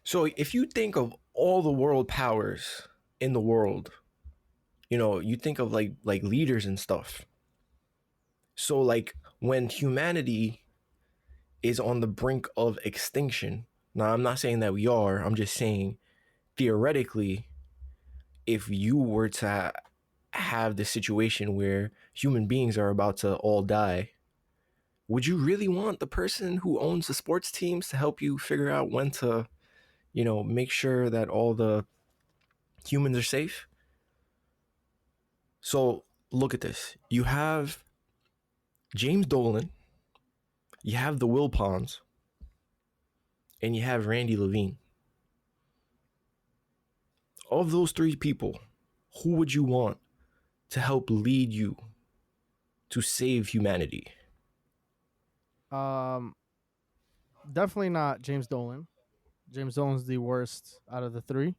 So if you think of all the world powers in the world, you think of like leaders and stuff. So like when humanity is on the brink of extinction. Now I'm not saying that we are. I'm just saying theoretically, if you were to have the situation where human beings are about to all die, would you really want the person who owns the sports teams to help you figure out when to, make sure that all the humans are safe? So look at this. You have James Dolan, you have the Wilpons, and you have Randy Levine. Of those three people, who would you want to help lead you to save humanity? Um, Definitely not James Dolan. James Dolan's the worst out of the three.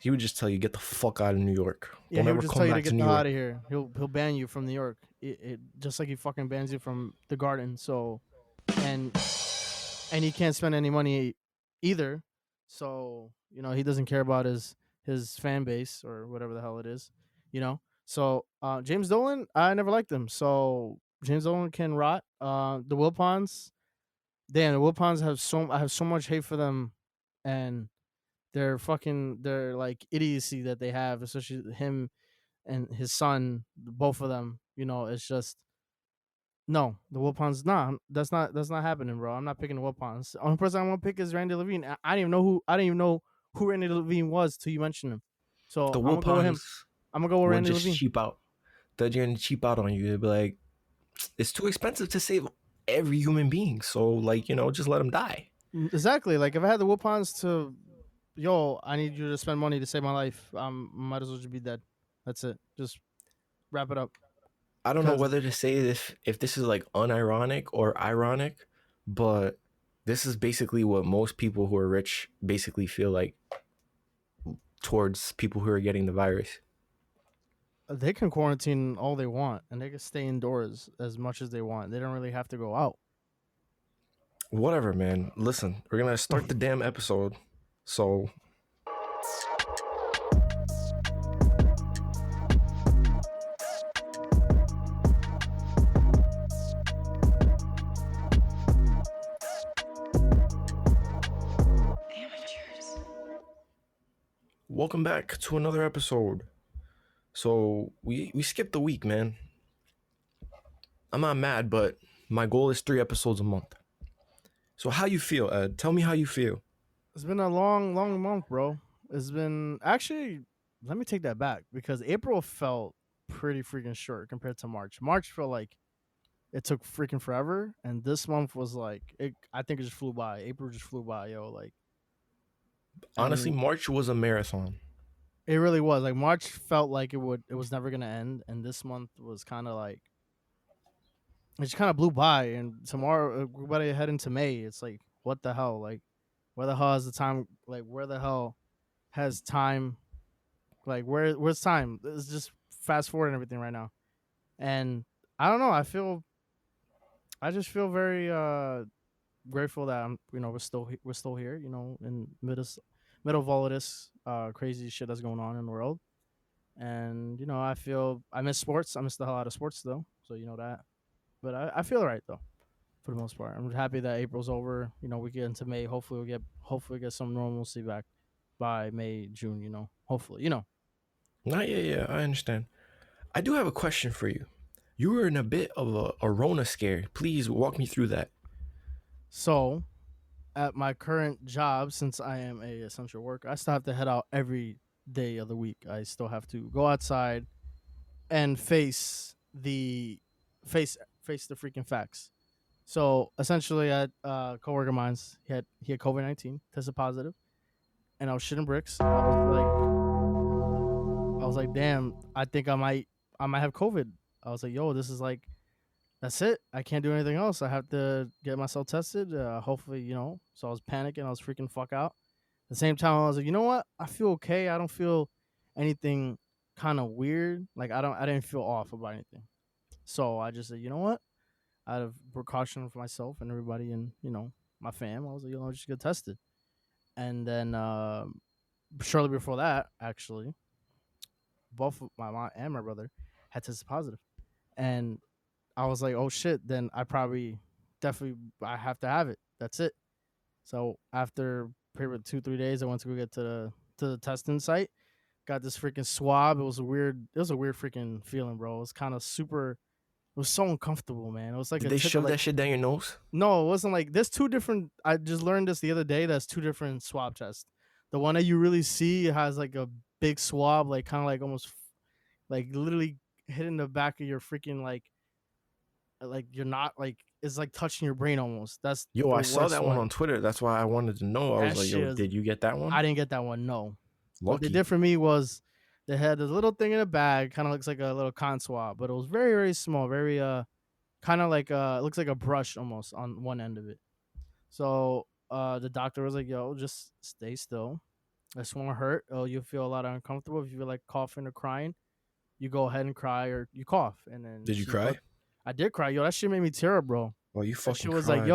He would just tell you, get the fuck out of New York. Yeah, Don't he would ever just tell come you to back to get New the hell out York. of here. He'll ban you from New York. Just like he fucking bans you from the Garden. So and and he can't spend any money either. So he doesn't care about his fan base or whatever the hell it is. So James Dolan, I never liked him. So James Dolan can rot. The Wilpons, damn, the Wilpons I have so much hate for them, and they're like idiocy that they have, especially him and his son, both of them. It's just no, the Wilpons. Nah, that's not happening, bro. I'm not picking the Wilpons. The only person I want to pick is Randy Levine. I didn't even know who Randy Levine was till you mentioned him. So The I'm gonna go with him. Wilpons I'm gonna go with would Randy just Levine. cheap out. They're going to cheap out on you. They'd be like, it's too expensive to save every human being. So, like, just let them die. Exactly. Like if I had the Wilpons to, yo, I need you to spend money to save my life. Might as well just be dead. That's it. Just wrap it up. I don't know Cause whether to say this if this is like unironic or ironic, but this is basically what most people who are rich basically feel like towards people who are getting the virus. they can quarantine all they want and they can stay indoors as much as they want. They don't really have to go out. Whatever, man. Listen, we're gonna start the damn episode. So welcome back to another episode. So we skipped a week, man. I'm not mad, but my goal is 3 episodes a month. So how you feel, Ed? Tell me how you feel. It's been a long, long month, bro. It's been actually. Let me take that back because April felt pretty freaking short compared to March. March felt like it took freaking forever, and this month was like it. I think it just flew by. April just flew by, yo. Like, Honestly, and March was a marathon. it really was. Like March felt like it would. It was never gonna end, and this month was kind of like it just kind of blew by. And tomorrow we're about to head into May. It's like what the hell? Like, where the hell is the time? Like, where the hell has time? Like, where's time? It's just fast forward and everything right now. And I don't know. I just feel very grateful that we're still here. In middle of all of this crazy shit that's going on in the world. And I miss sports. I miss the hell out of sports though. So you know that. But I feel all right though for the most part. I'm happy that April's over. We get into May. Hopefully we get some normalcy back by May, June. Hopefully. Not yet, yeah, I understand. I do have a question for you. You were in a bit of a Rona scare. Please walk me through that. So at my current job, since I am a essential worker, I still have to head out every day of the week. I still have to go outside and face the freaking facts. So essentially, I had a coworker of mine's. He had COVID-19, tested positive, and I was shitting bricks. I was like, damn, I think I might have COVID. I was like, yo, this is like that's it. I can't do anything else. I have to get myself tested. Hopefully. So I was panicking. I was freaking fuck out. At the same time, I was like, you know what? I feel okay. I don't feel anything kind of weird. Like I didn't feel off about anything. So I just said, you know what? Out of precaution for myself and everybody and my fam, I was like, just get tested. And then shortly before that, actually, both my mom and my brother had tested positive, and I was like, oh shit, then I probably definitely I have to have it. That's it. So after pretty much 2 3 days, I went to go get to the testing site. Got this freaking swab. It was a weird. It was a weird freaking feeling, bro. It was kind of super. It was so uncomfortable, man. It was like Did a they tickle. shove Like that shit down your nose? no, it wasn't like there's two different. I just learned this the other day. That's two different swab tests. The one that you really see has like a big swab, like kind of like almost like literally hitting the back of your freaking like you're not like it's like touching your brain almost. That's Yo, the I saw worst that one one. on Twitter. That's why I wanted to know. I was That like, yo, shit is did you get that I one? didn't get that one. No. What they Lucky. did for me was they had this little thing in a bag, kind of looks like a little cotton swab, but it was very very small, very kind of like it looks like a brush almost on one end of it. So the doctor was like, "Yo, just stay still. This won't hurt. Oh, you feel a lot uncomfortable if you feel like coughing or crying. You go ahead and cry or you cough." And then Did you she cry? put. I did cry, yo. That shit made me tear up, bro. Oh, you That fucking shit was like, cried.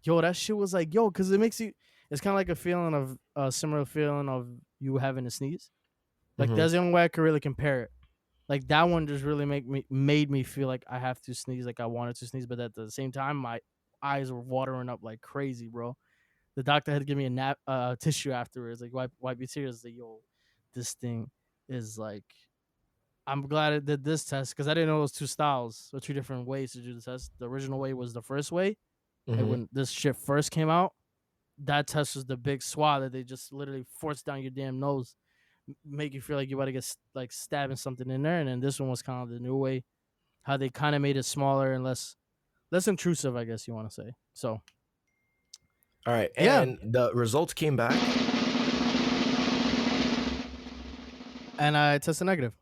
yo. That shit was like, yo, because it makes you. It's kind of like a feeling of a similar feeling of you having a sneeze. Like Mm-hmm. that's the only way I could really compare it. Like that one just really made me feel like I have to sneeze, like I wanted to sneeze, but at the same time, my eyes were watering up like crazy, bro. The doctor had to give me a tissue afterwards, like wipe your tears. Like, yo, this thing is like. I'm glad it did this test because I didn't know it was two styles or two different ways to do the test. The original way was the first way, like Mm-hmm. when this shit first came out. That test was the big swab that they just literally force down your damn nose, make you feel like you about to get like stabbing something in there. And then this one was kind of the new way, how they kind of made it smaller and less intrusive, I guess you want to say. So All right. yeah, And the results came back. and I tested negative.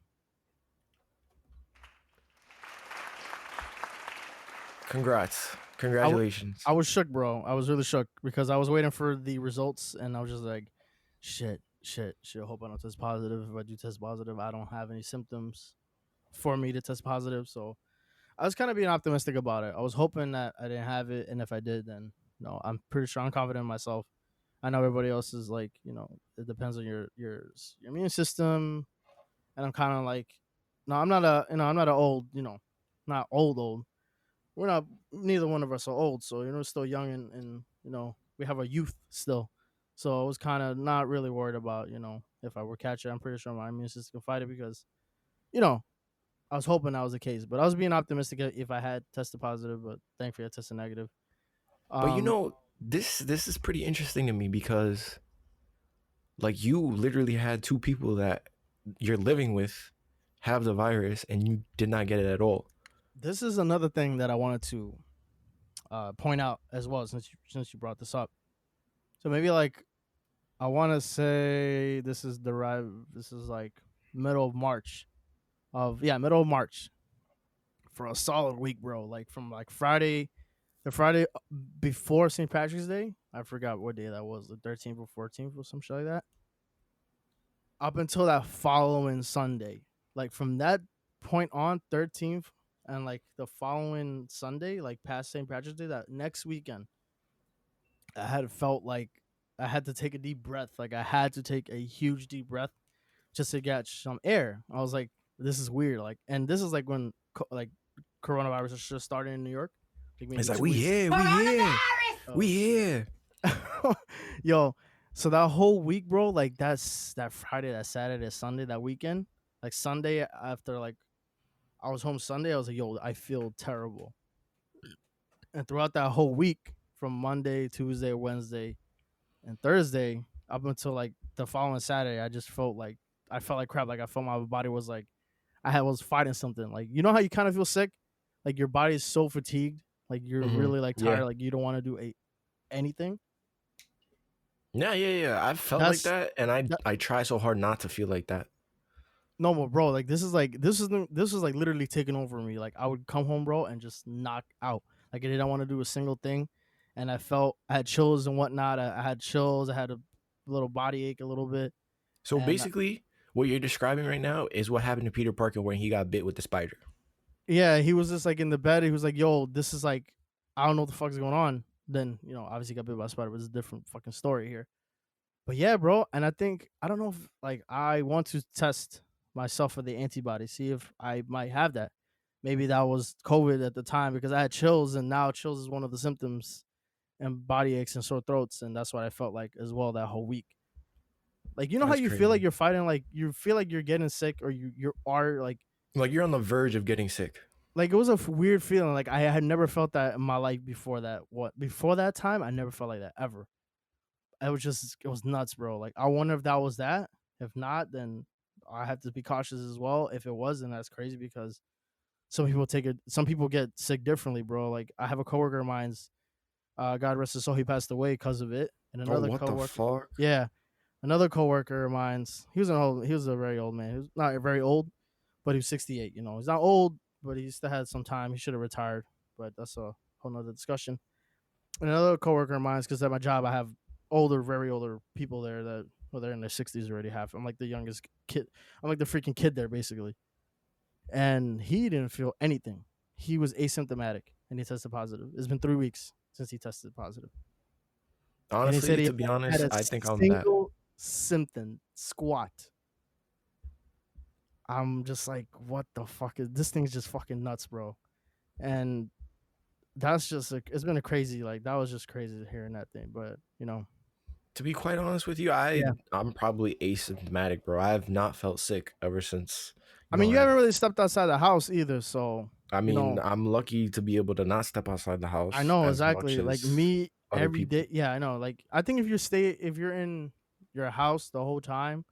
Congrats. I, w- Congratulations. I was shook, bro. I was really shook because I was waiting for the results, and I was just like, shit. I hope I don't test positive. If I do test positive, I don't have any symptoms for me to test positive. So I was kind of being optimistic about it. I was hoping that I didn't have it, and if I did, then no, I'm pretty sure I'm confident in myself. I know everybody else is like, it depends on your immune system, and I'm kind of like, no, I'm not a old, not old. We're not, neither one of us are old, so still young and we have a youth still. So I was kind of not really worried about if I were catch it. I'm pretty sure my immune system can fight it because you know I was hoping that was the case, but I was being optimistic if I had tested positive, but thankfully I tested negative. But Um, this is pretty interesting to me because like you literally had two people that you're living with have the virus and you did not get it at all. this is another thing that I wanted to point out as well, since you brought this up. So maybe like I want to say This is like middle of March middle of March for a solid week, bro. Like from like the Friday before St. Patrick's Day. I forgot what day that was, the 13th or 14th or some shit like that. Up until that following Sunday, like from that point on, 13th and like the following Sunday, like past St. Patrick's Day, that next weekend, I had felt like I had to take a deep breath. Like I had to take a huge deep breath just to get some air. I was like, this is weird. Like, and this is like when like coronavirus was just starting in New York, like It's maybe like 2 weeks. we here, we Oh shit, here. yo. So that whole week, bro, like that Friday, that Saturday, that Sunday, that weekend, like Sunday after like I was home Sunday, I was like, yo, I feel terrible. And throughout that whole week, from Monday, Tuesday, Wednesday, and Thursday up until like the following Saturday, I felt like crap. Like I felt my body was like was fighting something. Like you know how you kind of feel sick, like your body is so fatigued, like you're Mm-hmm. really like Yeah. tired, like you don't want to do anything. Yeah. I've felt like That's that, and I that, I try so hard not to feel like that. no, but bro, like this is like literally taking over me. Like I would come home, bro, and just knock out. Like I didn't want to do a single thing, and I had chills and whatnot. I had chills. I had a little body ache a little bit, So and basically, what you're describing right now is what happened to Peter Parker when he got bit with the spider. yeah, he was just like in the bed. He was like, "Yo, this is like, I don't know what the fuck's going on." Then obviously got bit by a spider, but it's a different fucking story here. But yeah, bro, and I think I don't know if like I want to test myself for the antibody, see if I might have that. Maybe that was COVID at the time because I had chills, and now chills is one of the symptoms, and body aches and sore throats, and that's what I felt like as well that whole week. Like you know how That's you feel like crazy. you're fighting, like you feel like you're getting sick, or you are Like you're on the verge of getting sick. like it was a weird feeling. Like I had never felt that in my life before that. What before that time, I never felt like that ever. It was nuts, bro. Like I wonder if that was that. If not, then I have to be cautious as well. If it was, then that's crazy because some people get sick differently, bro. Like I have a coworker of mine's, God rest his soul, he passed away because of it. And Oh, another what the coworker, fuck? yeah, another coworker of mine's, he was a very old man. He was not very old, but he was 68. You know, he's not old, but he still had some time. He should have retired, but that's a whole nother discussion. And another coworker of mine, because at my job I have very older people there that well they're in their 60s already. Half I'm like the youngest kid. I'm like the freaking kid there basically. And he didn't feel anything. He was asymptomatic and he tested positive. It's been 3 weeks since he tested positive, and he said Honestly, he to be had honest, a I think I'm that. single symptom squat. I'm just like, what the fuck is this? Thing's just fucking nuts, bro. And that's just it's been a crazy like that was just crazy hearing that thing, but To be quite honest with you, yeah. I'm probably asymptomatic, bro. I have not felt sick ever since, I mean, you haven't I've really stepped outside the house either, so I you mean, know. I'm lucky to be able to not step outside the I house know as much exactly. Like as me other every people. day. Yeah, I know. Like I think if you're in your house the whole time,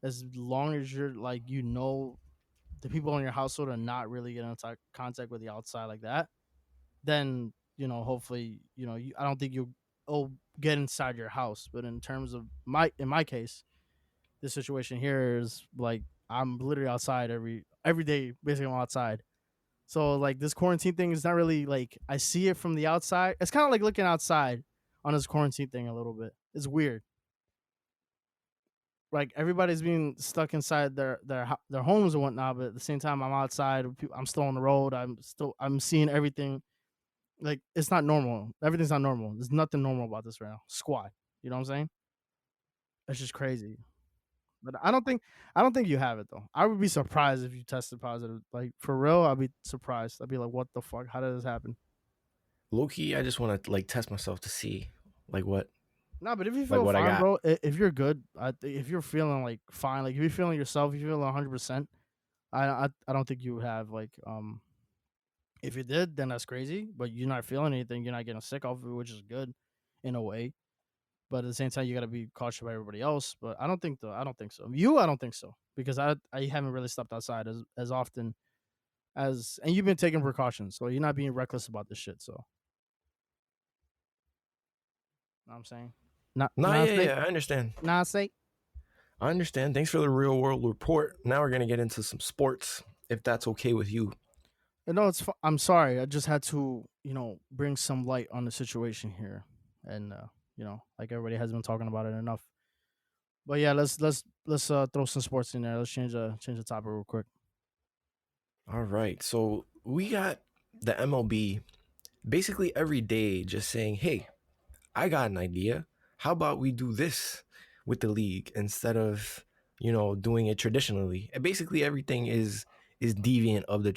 as long as you're like the people in your household are not really getting into contact with the outside like that, then hopefully I don't think you'll get inside your house. But in terms of my case, the situation here is like I'm literally outside every day. Basically, I'm outside. So like this quarantine thing is not really like I see it from the outside. It's kind of like looking outside on this quarantine thing a little bit. It's weird. Like everybody's being stuck inside their homes and whatnot, but at the same time, I'm outside. I'm still on the road. I'm seeing everything. Like it's not normal. Everything's not normal. There's nothing normal about this right now. Squat. You know what I'm saying? It's just crazy. But I don't think you have it though. I would be surprised if you tested positive. Like for real, I'd be surprised. I'd be like, what the fuck? How did this happen? Low key, I just want to like test myself to see like what No, but if you like feel what I fine, got. bro, if you're good, if you're feeling like fine, like if you're feeling yourself, if you feel 100%, I don't think you would have like if you did, then that's crazy. But you're not feeling anything, you're not getting sick off of it, which is good in a way. But at the same time, you got to be cautious about everybody else. But I don't think so. I don't think so because I haven't really stepped outside as often and you've been taking precautions, so you're not being reckless about this shit. So, you know what I'm saying, Nah, not yeah, say, yeah, I understand. not say. I understand. Thanks for the real world report. Now we're gonna get into some sports, if that's okay with you. No, I'm sorry. I just had to, bring some light on the situation here, and like everybody has been talking about it enough. But yeah, let's throw some sports in there. Let's change the topic real quick. All right, so we got the MLB basically every day just saying, "Hey, I got an idea. How about we do this with the league instead of doing it traditionally?" And basically, everything is deviant of the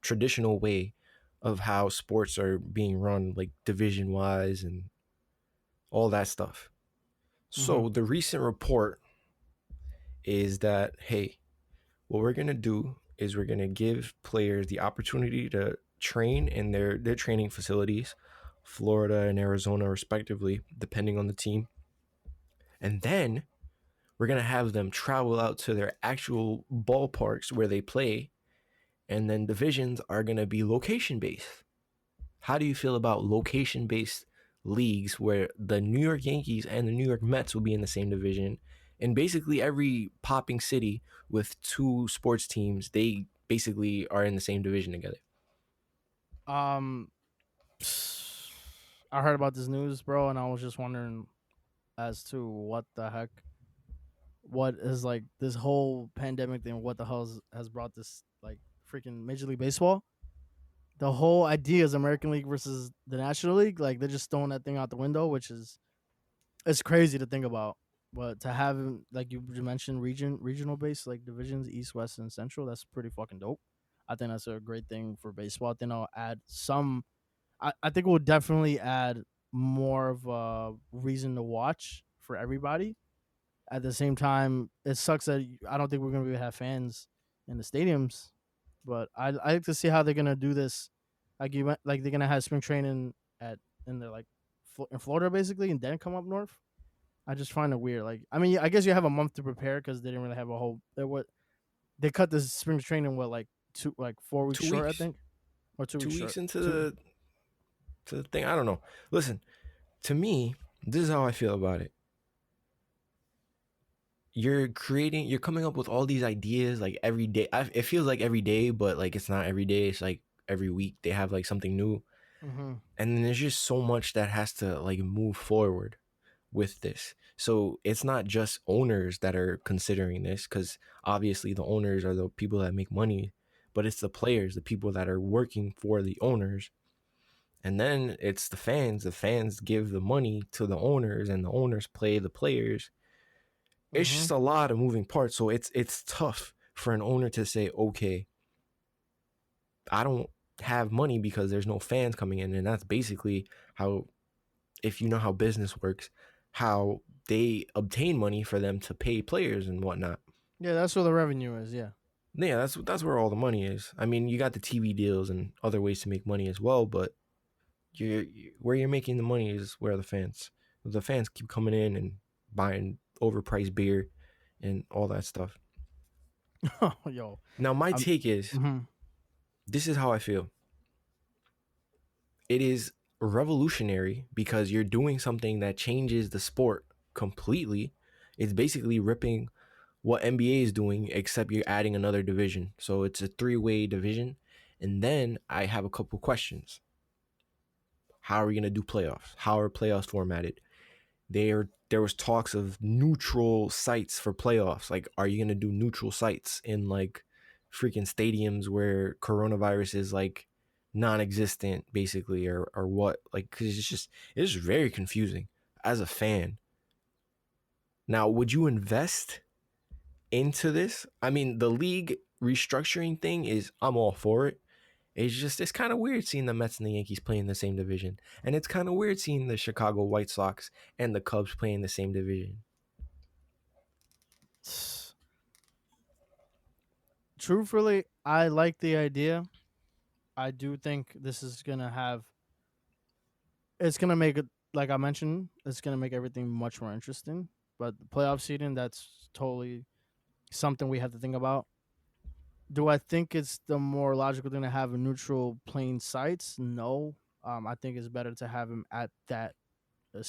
traditional way of how sports are being run, like division wise and all that stuff. Hmm. So the recent report is that, hey, what we're gonna do is we're gonna give players the opportunity to train in their training facilities, Florida and Arizona respectively, depending on the team. And then we're going to have them travel out to their actual ballparks where they play. And then divisions are going to be location based. How do you feel about location based leagues where the New York Yankees and the New York Mets will be in the same division? And basically, every popping city with two sports teams, they basically are in the same division together. Um, I heard about this news, bro, and I was just wondering as to what is like this whole pandemic thing. What the hell has brought this like freaking Major League Baseball? The whole idea is American League versus the National League. Like they're just throwing that thing out the window, which is it's crazy to think about. But to have like you mentioned regional based like divisions East, West, and Central, that's pretty fucking dope. I think that's a great thing for baseball. I think I'll add some. I think we'll definitely add more of a reason to watch for everybody. At the same time, it sucks that I don't think we're gonna be have fans in the stadiums. But I like to see how they're gonna do this. Like like they're gonna have spring training at in the like in Florida basically, and then come up north. I just find it weird. Like, I mean, I guess you have a month to prepare because they didn't really have a whole. They cut the spring training what like 4 weeks Two short, I weeks, think, or 2 weeks 2 weeks short. into Two. the thing. I don't know. Listen, to me, this is how I feel about it. You're coming up with all these ideas like every day. It feels like every day, but like it's not every day. It's like every week they have like something new, Mm-hmm. and then there's just so much that has to like move forward with this. So it's not just owners that are considering this, because obviously the owners are the people that make money, but it's the players, the people that are working for the owners. And then it's the fans. The fans give the money to the owners, and the owners play the players. It's Mm-hmm. just a lot of moving parts. So it's tough for an owner to say, okay, I don't have money because there's no fans coming in. And that's basically how, if you know how business works, how they obtain money for them to pay players and whatnot. Yeah, that's where the revenue is. Yeah. Yeah, that's where all the money is. I mean, you got the TV deals and other ways to make money as well, but where you're making the money is where the fans keep coming in and buying overpriced beer and all that stuff. Yo, Now, my I'm. take is, Mm-hmm. this is how I feel. It is revolutionary because you're doing something that changes the sport completely. It's basically ripping what NBA is doing, except you're adding another division. So it's a three-way division. And then I have a couple questions. How are we gonna do playoffs? How are playoffs formatted? There was talks of neutral sites for playoffs. Like, are you gonna do neutral sites in like freaking stadiums where coronavirus is like non-existent, basically, or what? Like, because it's just very confusing as a fan. Now, would you invest into this? I mean, the league restructuring thing is, I'm all for it. It's kind of weird seeing the Mets and the Yankees play in the same division, and it's kind of weird seeing the Chicago White Sox and the Cubs play in the same division. Truthfully, I like the idea. I do think this is gonna have. It's gonna make it like I mentioned. It's gonna make everything much more interesting. But the playoff seeding, that's totally something we have to think about. Do I think it's the more logical thing to have a neutral playing sites? No. I think it's better to have them at that, the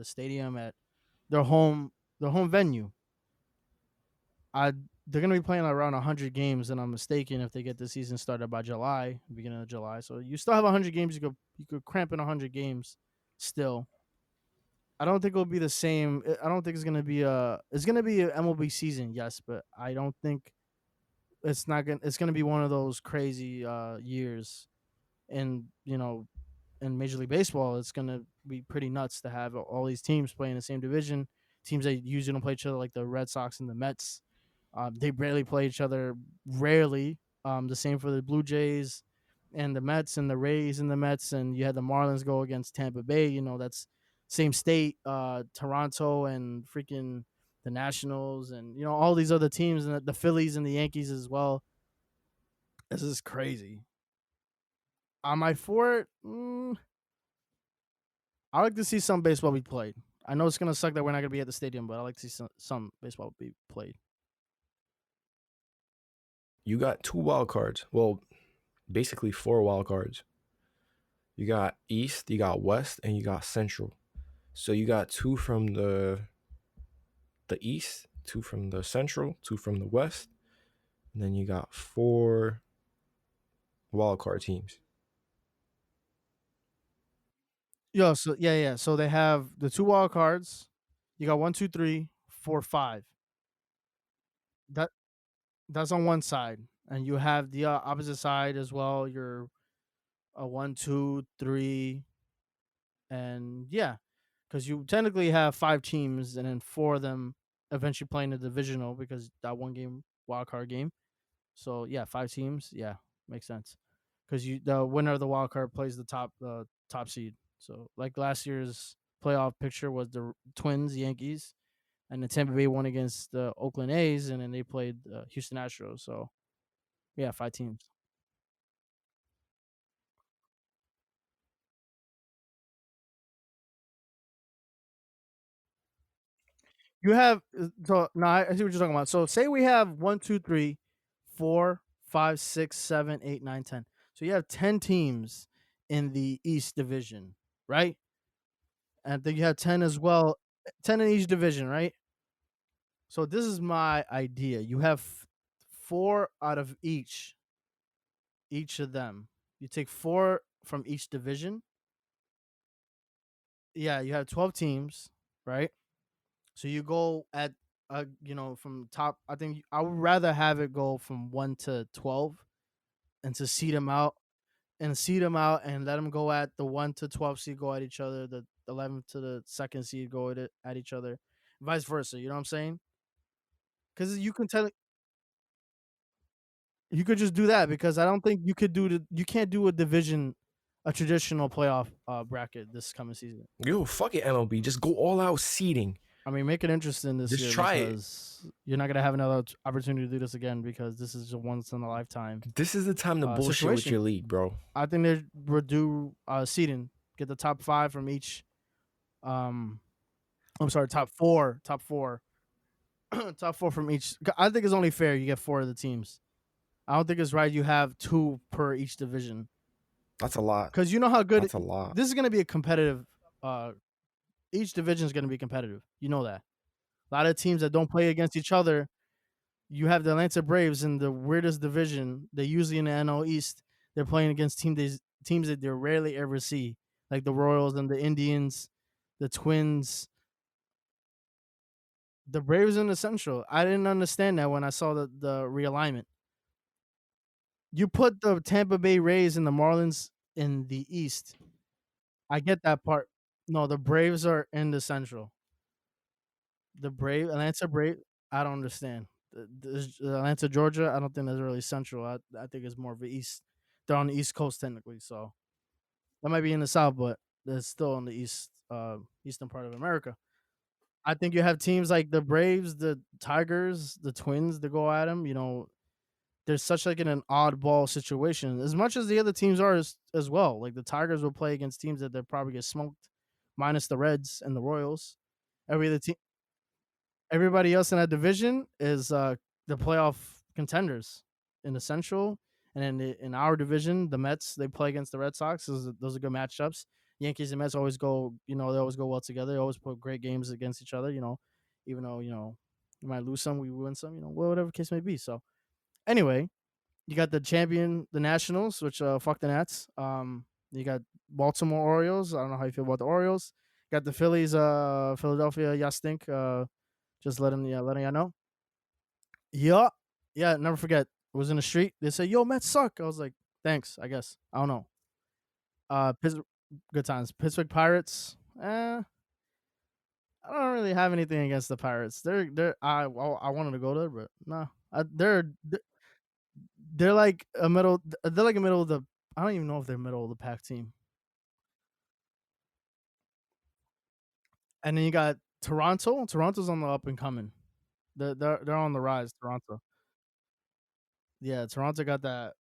stadium at their home, their home venue. I They're gonna be playing around 100 games, and I'm mistaken if they get the season started by July, beginning of July. So you still have 100 games. You could cramp in 100 games still. I don't think it'll be the same. I don't think it's gonna be a. It's gonna be an MLB season, yes, but I don't think it's not gonna. It's gonna be one of those crazy years, and in Major League Baseball, it's gonna be pretty nuts to have all these teams playing the same division. Teams that usually don't play each other, like the Red Sox and the Mets. They barely play each other. Rarely. The same for the Blue Jays and the Mets and the Rays and the Mets, and you had the Marlins go against Tampa Bay. That's same state. Toronto and freaking the Nationals, and all these other teams, and the Phillies and the Yankees as well. This is crazy. Am I for it? I like to see some baseball be played. I know it's gonna suck that we're not gonna be at the stadium, but I like to see some baseball be played. You got two wild cards. Well, basically four wild cards. You got East, you got West, and you got Central. So you got two from the East, two from the Central, two from the West, and then you got four wild card teams. Yo, so yeah, yeah. So they have the two wild cards. You got one, two, three, four, five. That that's on one side, and you have the opposite side as well. You're a one, two, three, and yeah. because you technically have 5 teams, and then 4 of them eventually playing the divisional because that one game wild card game. So yeah, 5 teams. Yeah, makes sense. Because you the winner of the wild card plays the top seed. So like last year's playoff picture was the Twins, Yankees, and the Tampa Bay won against the Oakland A's, and then they played Houston Astros. So yeah, 5 teams. You have so no, I see what you're talking about. So say we have 1, 2, 3, 4, 5, 6, 7, 8, 9, 10. So you have 10 teams in the East Division, right? And then you have 10 as well, 10 in each division, right? So this is my idea. You have 4 out of each of them. You take 4 from each division. Yeah, you have 12 teams, right? So you go at from top. I think I would rather have it go from 1 to 12, and to seed them out and let them go at the 1 to 12 seed go at each other. The 11th to the second seed go at each other, vice versa. You know what I'm saying? Because you could just do that because I don't think you can't do a traditional playoff bracket this coming season. Yo, fuck it, MLB. Just go all out seeding. I mean, make it interesting this Just year try it. because you're not gonna have another opportunity to do this again because this is a once in a lifetime This is the time to bullshit with situation. your league, bro. I think they would do seeding, get the top 5 from each. Um, I'm sorry, top four, top 4 from each. I think it's only fair you get 4 of the teams. I don't think it's right you have 2 per each division That's a lot. because you know how good That's a lot. this is gonna be a competitive. Each division is gonna be competitive. You know that. A lot of teams that don't play against each other. You have the Atlanta Braves in the weirdest division. They usually in the NL East. They're playing against teams that they rarely ever see, like the Royals and the Indians, the Twins. The Braves in the Central. I didn't understand that when I saw the realignment. You put the Tampa Bay Rays and the Marlins in the East. I get that part. No, the Braves are in the Central. Atlanta Brave. I don't understand. Atlanta, Georgia. I don't think that's really central. I think it's more of the east. They're on the East Coast technically, so that might be in the South, but they're still on the eastern part of America. I think you have teams like the Braves, the Tigers, the Twins to go at them. There's such like an oddball situation. As much as the other teams are as well. Like the Tigers will play against teams that they probably get smoked, minus the Reds and the Royals. Every other team, everybody else in that division is the playoff contenders in the Central, and in our division, the Mets they play against the Red Sox. Those are good matchups. Yankees and Mets always go, they always go well together. They always put great games against each other. Even though you might lose some, we win some. Whatever case may be. So anyway, you got the champion, the Nationals, which fuck the Nats. You got Baltimore Orioles. I don't know how you feel about the Orioles. Got the Phillies, Philadelphia. Yeah, stink. Just letting you know. Yeah, yeah. Never forget. I was in the street. They said, "Yo, Mets suck." I was like, "Thanks." I guess I don't know. Good times. Pittsburgh Pirates. I don't really have anything against the Pirates. I wanted to go there, but no. They're like a middle. They're like a middle of the. I don't even know if they're middle of the pack team. And then you got Toronto. Toronto's on the up and coming. They're on the rise. Toronto. Yeah, Toronto got that.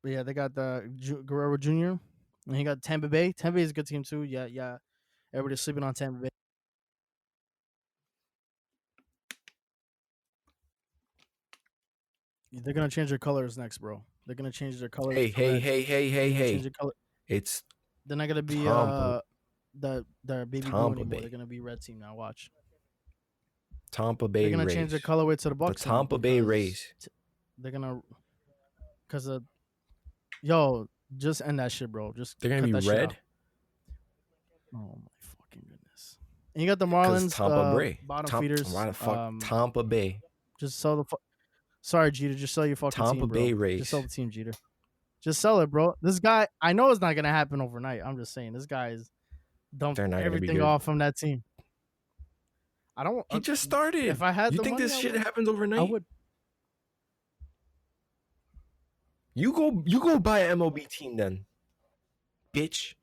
Yeah, they got the Guerrero Jr. And he got Tampa Bay. Tampa Bay is a good team too. Yeah, yeah. Everybody's sleeping on Tampa Bay. They're gonna change their colors next, bro. They're gonna change their colors Hey, to hey, red. hey, hey, They're hey, gonna change hey. their color. It's They're not gonna be Tampa the baby blue Tampa anymore. They're Bay. gonna be red team now. Watch. Tampa They're Bay gonna change their Rays. colorway to the The Bucks now Tampa Bay because Rays. they're gonna because of yo. Just end that shit, bro. Just They're gonna cut be that shit out. red Oh my fucking goodness. And you got the because Marlins, Tampa Bay. bottom feeders. Why the fuck Tampa Bay? Just sell the. Sorry, Jeter. Just sell your fucking Tampa team, Bay bro. Just sell Rays. the team, Jeter. Just sell it, bro. This guy, I know it's not gonna happen overnight. I'm just saying, this guy is dump They're not gonna be everything good. off from that team. I don't. He just If started. I had You the think money, this shit happens I overnight? would. You go buy an MLB team then, bitch.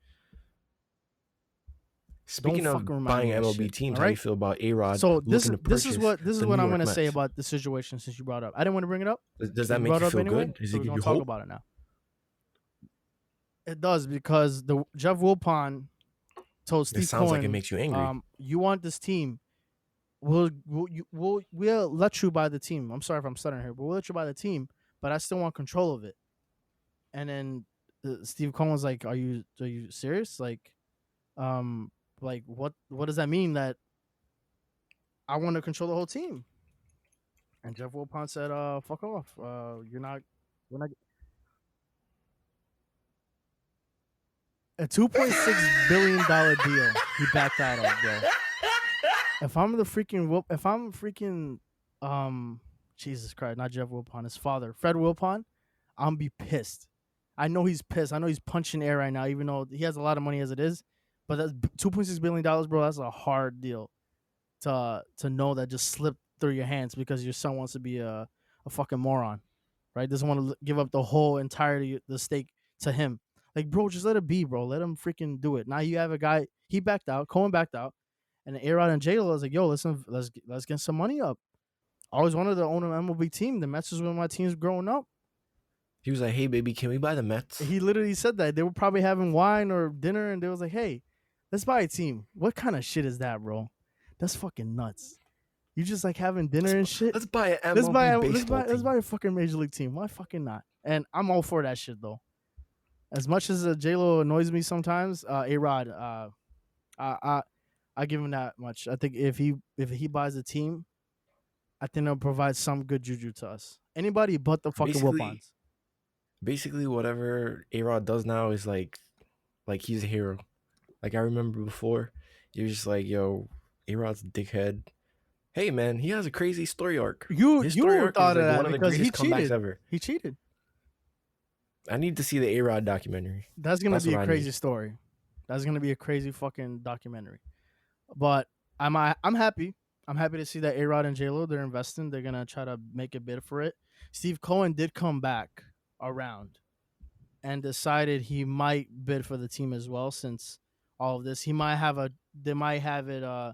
Don't Speaking of fucking remind me buying of that MLB shit. teams, All how do you right. feel about A-Rod So looking to purchase this is the New what I'm York gonna say Mets? about the situation since you brought it up. I didn't want to bring it up, Does but that you make brought you it up feel anyway, good? Does so it we're give gonna you talk hope? about it now. It does because the Jeff Wilpon told It Steve sounds like it Cohen, makes you angry. "You want this team? We'll let you buy the team. I'm sorry if I'm stuttering here, but we'll let you buy the team, but I still want control of it." And then Steve Cohen was like, are you serious? Um, what does that mean that I want to control the whole team?" And Jeff Wilpon said, fuck off. We're not a $2.6 billion deal he backed out of, bro. If I'm freaking Jesus Christ, not Jeff Wilpon, his father, Fred Wilpon, I'm be pissed. I know he's pissed. I know he's punching air right now, even though he has a lot of money as it is. But that's $2.6 billion, bro. That's a hard deal to know that just slipped through your hands because your son wants to be a fucking moron, right? Doesn't want to give up the whole entirety the stake to him. Like, bro, just let it be, bro. Let him freaking do it. Now you have a guy. He backed out. Cohen backed out, and A-Rod and J-Lo was like, "Yo, listen, let's get some money up." I always wanted to own an MLB team. The Mets was one of my teams growing up. He was like, "Hey, baby, can we buy the Mets?" He literally said that. They were probably having wine or dinner, and they was like, "Hey, let's buy a team." What kind of shit is that, bro? That's fucking nuts. You just like having dinner and shit. Let's buy an MLB baseball Let's team. buy a fucking major league team. Why fucking not? And I'm all for that shit though. As much as J Lo annoys me sometimes, A-Rod, I give him that much. I think if he buys a team, I think it'll provide some good juju to us. Anybody but the fucking Basically, Wilpons. basically, whatever A-Rod does now is like he's a hero. Like I remember before, he was just like, "Yo, A-Rod's a dickhead." Hey, man, he has a crazy story arc. His story You arc is thought of like that one of the because he greatest comebacks cheated. ever. He cheated. I need to see the A-Rod documentary. That's gonna That's be what a I crazy need. story. That's gonna be a crazy fucking documentary. But I'm happy. I'm happy to see that A-Rod and J-Lo, they're investing. They're gonna try to make a bid for it. Steve Cohen did come back around and decided he might bid for the team as well. Since all of this, they might have it go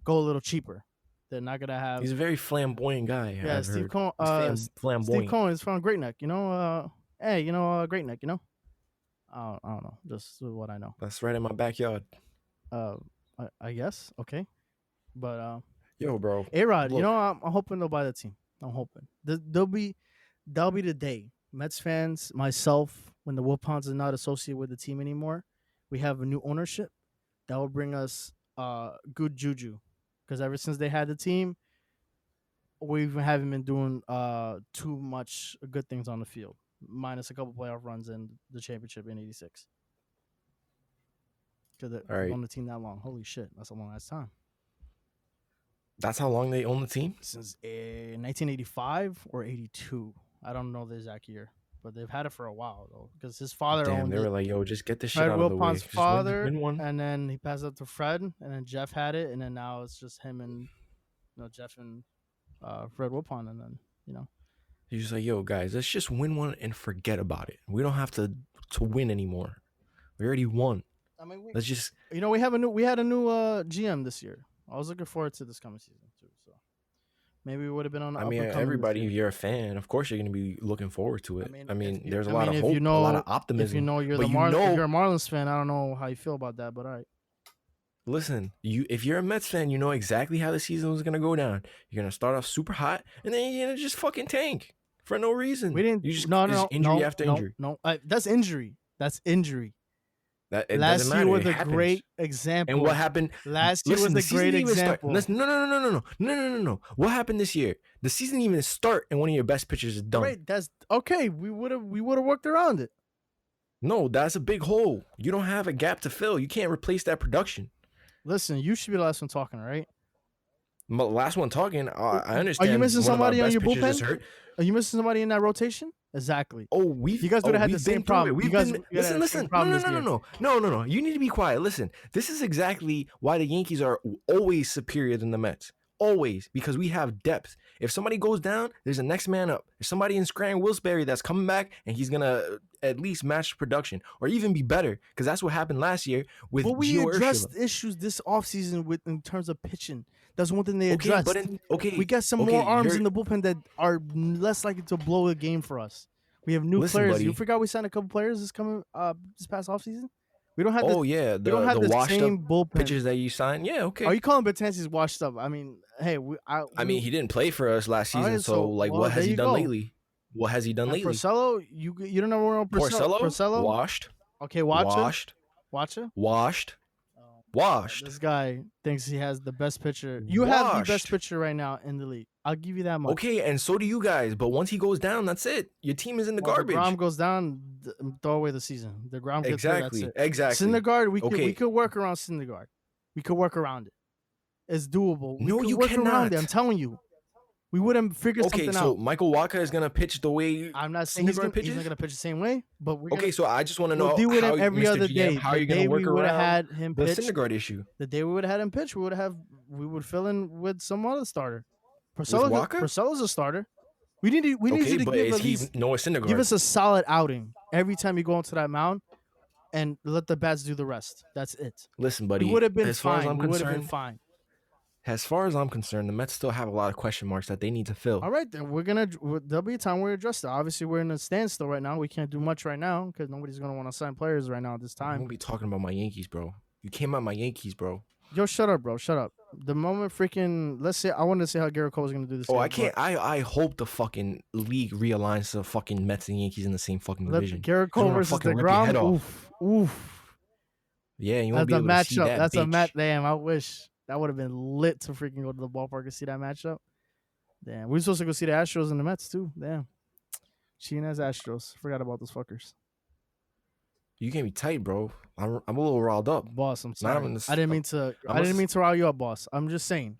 a little cheaper. They're not gonna have He's a very flamboyant guy. yeah. I've Steve heard. Cohen. He's Steve flamboyant. Cohen is from Great Neck. Hey, Great Neck. I don't know. Just what I know. That's right in my backyard. Uh, I guess okay, but Yo, bro. A-Rod, Look, I'm hoping they'll buy the team. I'm hoping that'll be the day. Mets fans, myself, when the Wilpons are not associated with the team anymore, we have a new ownership that will bring us good juju. Because ever since they had the team, we haven't been doing too much good things on the field, minus a couple playoff runs and the championship in '86. Because all they've right. owned the team that long. Holy shit, that's a long ass time. That's how long they own the team? Since 1985 or 82. I don't know the exact year, but they've had it for a while though. Because his father Damn, owned they were it. like, yo, just get this shit Fred out of the way. Wilpon's Just father, win one. and then he passed it to Fred, and then Jeff had it, and then now it's just him and Jeff and Fred Wilpon, and then He's just like, yo, guys, let's just win one and forget about it. We don't have to win anymore. We already won. I mean, Let's just we had a new GM this year. I was looking forward to this coming season too. So maybe we would have been on the I up mean, and coming. everybody, if you're a fan, of course you're gonna be looking forward to it. There's a lot of if hope, a lot of optimism. If you know you're but if you're a Marlins fan, I don't know how you feel about that, but all right. Listen, if you're a Mets fan, you know exactly how the season was gonna go down. You're gonna start off super hot, and then you're gonna just fucking tank for no reason. We didn't. You just No, injury after injury. No. That's injury. That's injury. That it Last doesn't year matter. was It a happens. great example. And what happened? Last year Listen, was the a season great didn't even start. example. Listen, no. What happened this year? The season didn't even start, and one of your best pitchers is done. Right, that's okay. We would have worked around it. No, that's a big hole. You don't have a gap to fill. You can't replace that production. Listen, you should be the last one talking, all right? Last one talking. I understand. Are you missing somebody on your pitchers is bullpen? hurt. Are you missing somebody in that rotation Exactly. Oh, You guys would have had the we've same been through it. problem. You We've guys been would have had listen, the same listen. No, problem no, this no, no, year. no, no, no, no. You need to be quiet. Listen, this is exactly why the Yankees are always superior than the Mets. Always, because we have depth. If somebody goes down, there's a next man up. There's somebody in Scranton Wilkes-Barre that's coming back, and he's gonna at least match production or even be better, because that's what happened last year But with we Gio Urshela. addressed issues this offseason with in terms of pitching. That's one thing they Okay, but addressed. We okay, got some okay, more arms you're in the bullpen that are less likely to blow a game for us. We have new listen, players. You buddy. forgot we signed a couple players this past offseason? We don't have Oh yeah, we don't have the the washed up same bullpen. pitchers that you signed. Yeah, Are okay. you calling Betances washed up? I mean, hey, I mean, he didn't play for us last all season, right, so so like, well what there has he you done go. lately? What has he done And lately? Porcello, you don't know where Porcello, Porcello? washed, Okay, washed, Watcha. washed, Oh my God, washed, this guy thinks he has the best pitcher. You have the best washed. pitcher right now in the league. I'll give you that much. Okay, and so do you guys. But once he goes down, that's it. Your team is in the Well, the Grom garbage. goes down, throw away the season. The Grom gets hurt, that's Exactly, it. exactly. Syndergaard, we Okay, could work around Syndergaard. We could work around it. It's doable. We no, could you work around it. I'm cannot. telling you, we would have figured Okay, something so out. Michael Waka is gonna pitch the way I'm not saying Syndergaard he's pitches. not gonna pitch the same way, but Okay, so I just want to we'll know deal with how, him every Mr. other GM, day. how are The you gonna day work we would have around had him the pitch, Syndergaard issue the day we would have had him pitch, we would fill in with some other starter. with Waka? Porcello's a starter. We need you Okay, to but give is at he least Noah give Syndergaard? us a solid outing every time you go into that mound and let the bats do the rest. That's it. Listen, We buddy. would have been As far as fine. I'm We would have been concerned, fine. the Mets still have a lot of question marks that they need to fill. All right, then there'll be a time where we address that. Obviously, we're in a standstill right now. We can't do much right now because nobody's gonna want to sign players right now at this I time. won't be talking about my Yankees, bro. You came out my Yankees, bro. Yo, shut up, bro. Shut up. The moment freaking I wanted to see how Garrett Cole was gonna do this. Oh, year, I can't. I hope the fucking league realigns the fucking Mets and Yankees in the same fucking division. Garrett 'Cause I'm Cole gonna versus fucking rip your head DeGrom. off. Oof. Yeah, you won't That's be a able to see matchup. that That's a match. bitch. Damn, I wish that would have been lit to freaking go to the ballpark and see that matchup. Damn, we were supposed to go see the Astros and the Mets too. Damn, cheating as Astros. Forgot about those fuckers. You can't be tight, bro. I'm a little riled up. Boss, I'm Not sorry. even this- I didn't mean to. I'm I a didn't s- mean to rile you up, boss. I'm just saying.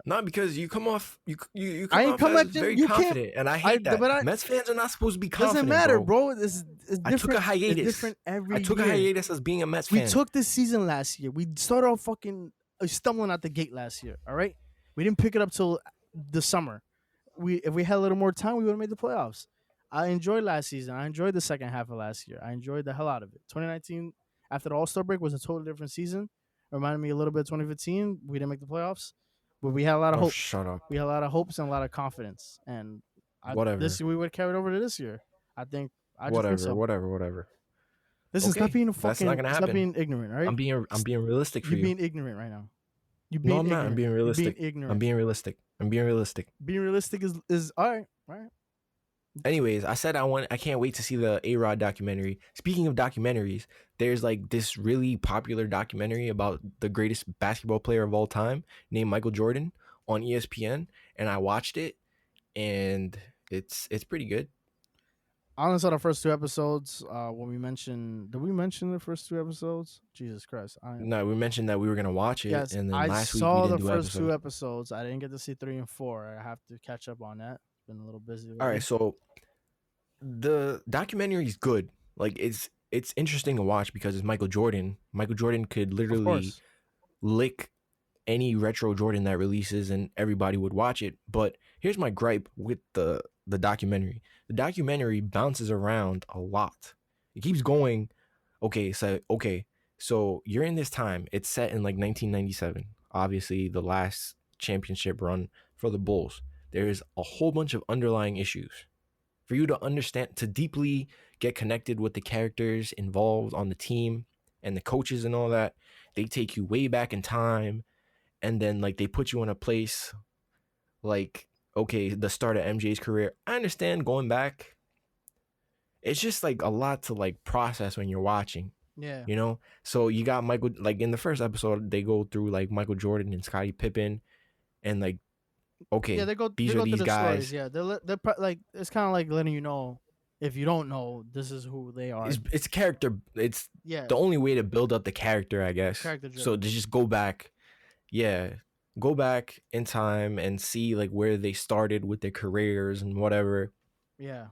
Not because you come off you I come ain't off come as at you. very You can't- confident, and I hate that. but Mets fans are not supposed to be confident. Doesn't matter, bro. bro. It's different. I took a hiatus. It's different every I took year. a hiatus as being a Mets We fan. took this season last year. We started off fucking stumbling out the gate last year. All right, we didn't pick it up till the summer. If we had a little more time, we would have made the playoffs. I enjoyed last season. I enjoyed the second half of last year. I enjoyed the hell out of it. 2019, after the All-Star break, was a totally different season. It reminded me a little bit of 2015. We didn't make the playoffs, but we had a lot of Oh, hope. shut up. We had a lot of hopes and a lot of confidence. And Whatever. this year we would have carried over to this year. I just think Whatever. so. Whatever. Listen, Okay, stop being that's not gonna stop happen. being ignorant, all right? I'm being realistic for You're you. being ignorant right now. You're No, being I'm not. I'm being You're realistic. being ignorant. I'm being realistic. Being realistic is all right. All right. Anyways, I said I can't wait to see the A-Rod documentary. Speaking of documentaries, there's like this really popular documentary about the greatest basketball player of all time named Michael Jordan on ESPN, and I watched it, and it's pretty good. I only saw the first two episodes. When we mentioned, did we mention the first two episodes? Jesus Christ! No, we mentioned that we were gonna watch it, Yes, and then I last week saw we the didn't do first two episode. episodes. I didn't get to see 3 and 4. I have to catch up on that. Been a little busy. All lately. right, so the documentary is good. Like it's interesting to watch because it's Michael Jordan. Michael Jordan could Of literally course. lick any retro Jordan that releases and everybody would watch it. But here's my gripe with the documentary. The documentary bounces around a lot. It keeps going, okay, so you're in this time. It's set in like 1997. Obviously, the last championship run for the Bulls. There's a whole bunch of underlying issues. For you to understand, to deeply get connected with the characters involved on the team and the coaches and all that, they take you way back in time, and then like they put you in a place like, okay, the start of MJ's career. I understand going back. It's just like a lot to like process when you're watching, Yeah. you know? So you got Michael, like in the first episode, they go through like Michael Jordan and Scottie Pippen, and like, okay, Yeah, they go these through are these the guys. stories. Yeah, they're like it's kind of like letting you know if you don't know this is who they are. It's character. It's Yeah, the only way to build up the character, I guess. Character So driven. to just go back, go back in time and see like where they started with their careers and whatever. yeah.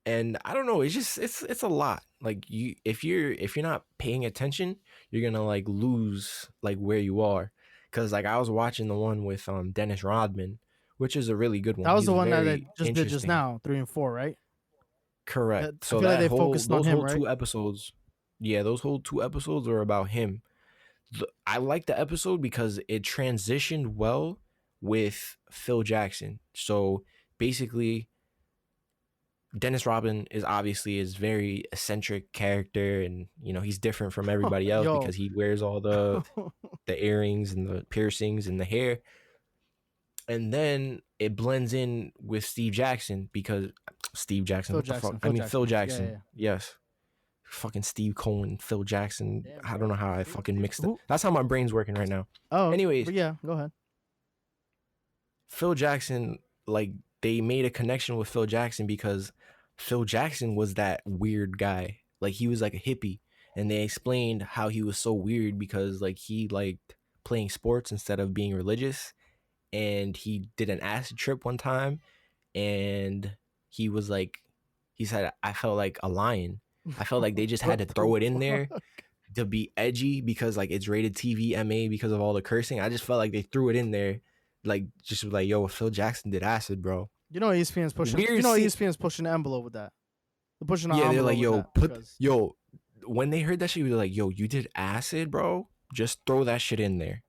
And I don't know, it's just it's a lot. Like if you're not paying attention, you're gonna like lose like where you are. Cause like I was watching the one with Dennis Rodman, which is a really good That one. was He's the one that I very just did just interesting. now, 3 and 4, right? Correct. I So feel like that they whole focused on those him, whole right? 2 episodes, yeah, those whole 2 episodes are about him. I like the episode because it transitioned well with Phil Jackson. So basically, Dennis Rodman is obviously his very eccentric character, and he's different from everybody else Yo, because he wears all the earrings and the piercings and the hair, and then it blends in with Steve Jackson because Steve Jackson, Phil what the fuck? Jackson, I Phil mean Phil Jackson. Yeah, yeah, Jackson. yeah. Yes, fucking Steve Cohen, Phil Jackson. Damn, I don't know bro. how I See, fucking mixed it. who? That's how my brain's working right now. Oh, Anyways, but yeah, go ahead. Phil Jackson, like they made a connection with Phil Jackson because Phil Jackson was that weird guy. Like he was like a hippie, and they explained how he was so weird because like he liked playing sports instead of being religious, and he did an acid trip one time, and he was like, he said, I felt like a lion. I felt like they just had What to the throw it in fuck? there to be edgy because like it's rated TV MA because of all the cursing. I just felt like they threw it in there, like just like, yo, Phil Jackson did acid, bro. You know ESPN's pushing. You Weird know scene. ESPN's pushing the envelope with that. They're pushing the Yeah, they're like, envelope with yo, that put because yo. When they heard that shit, they're like, yo, you did acid, bro. Just throw that shit in there.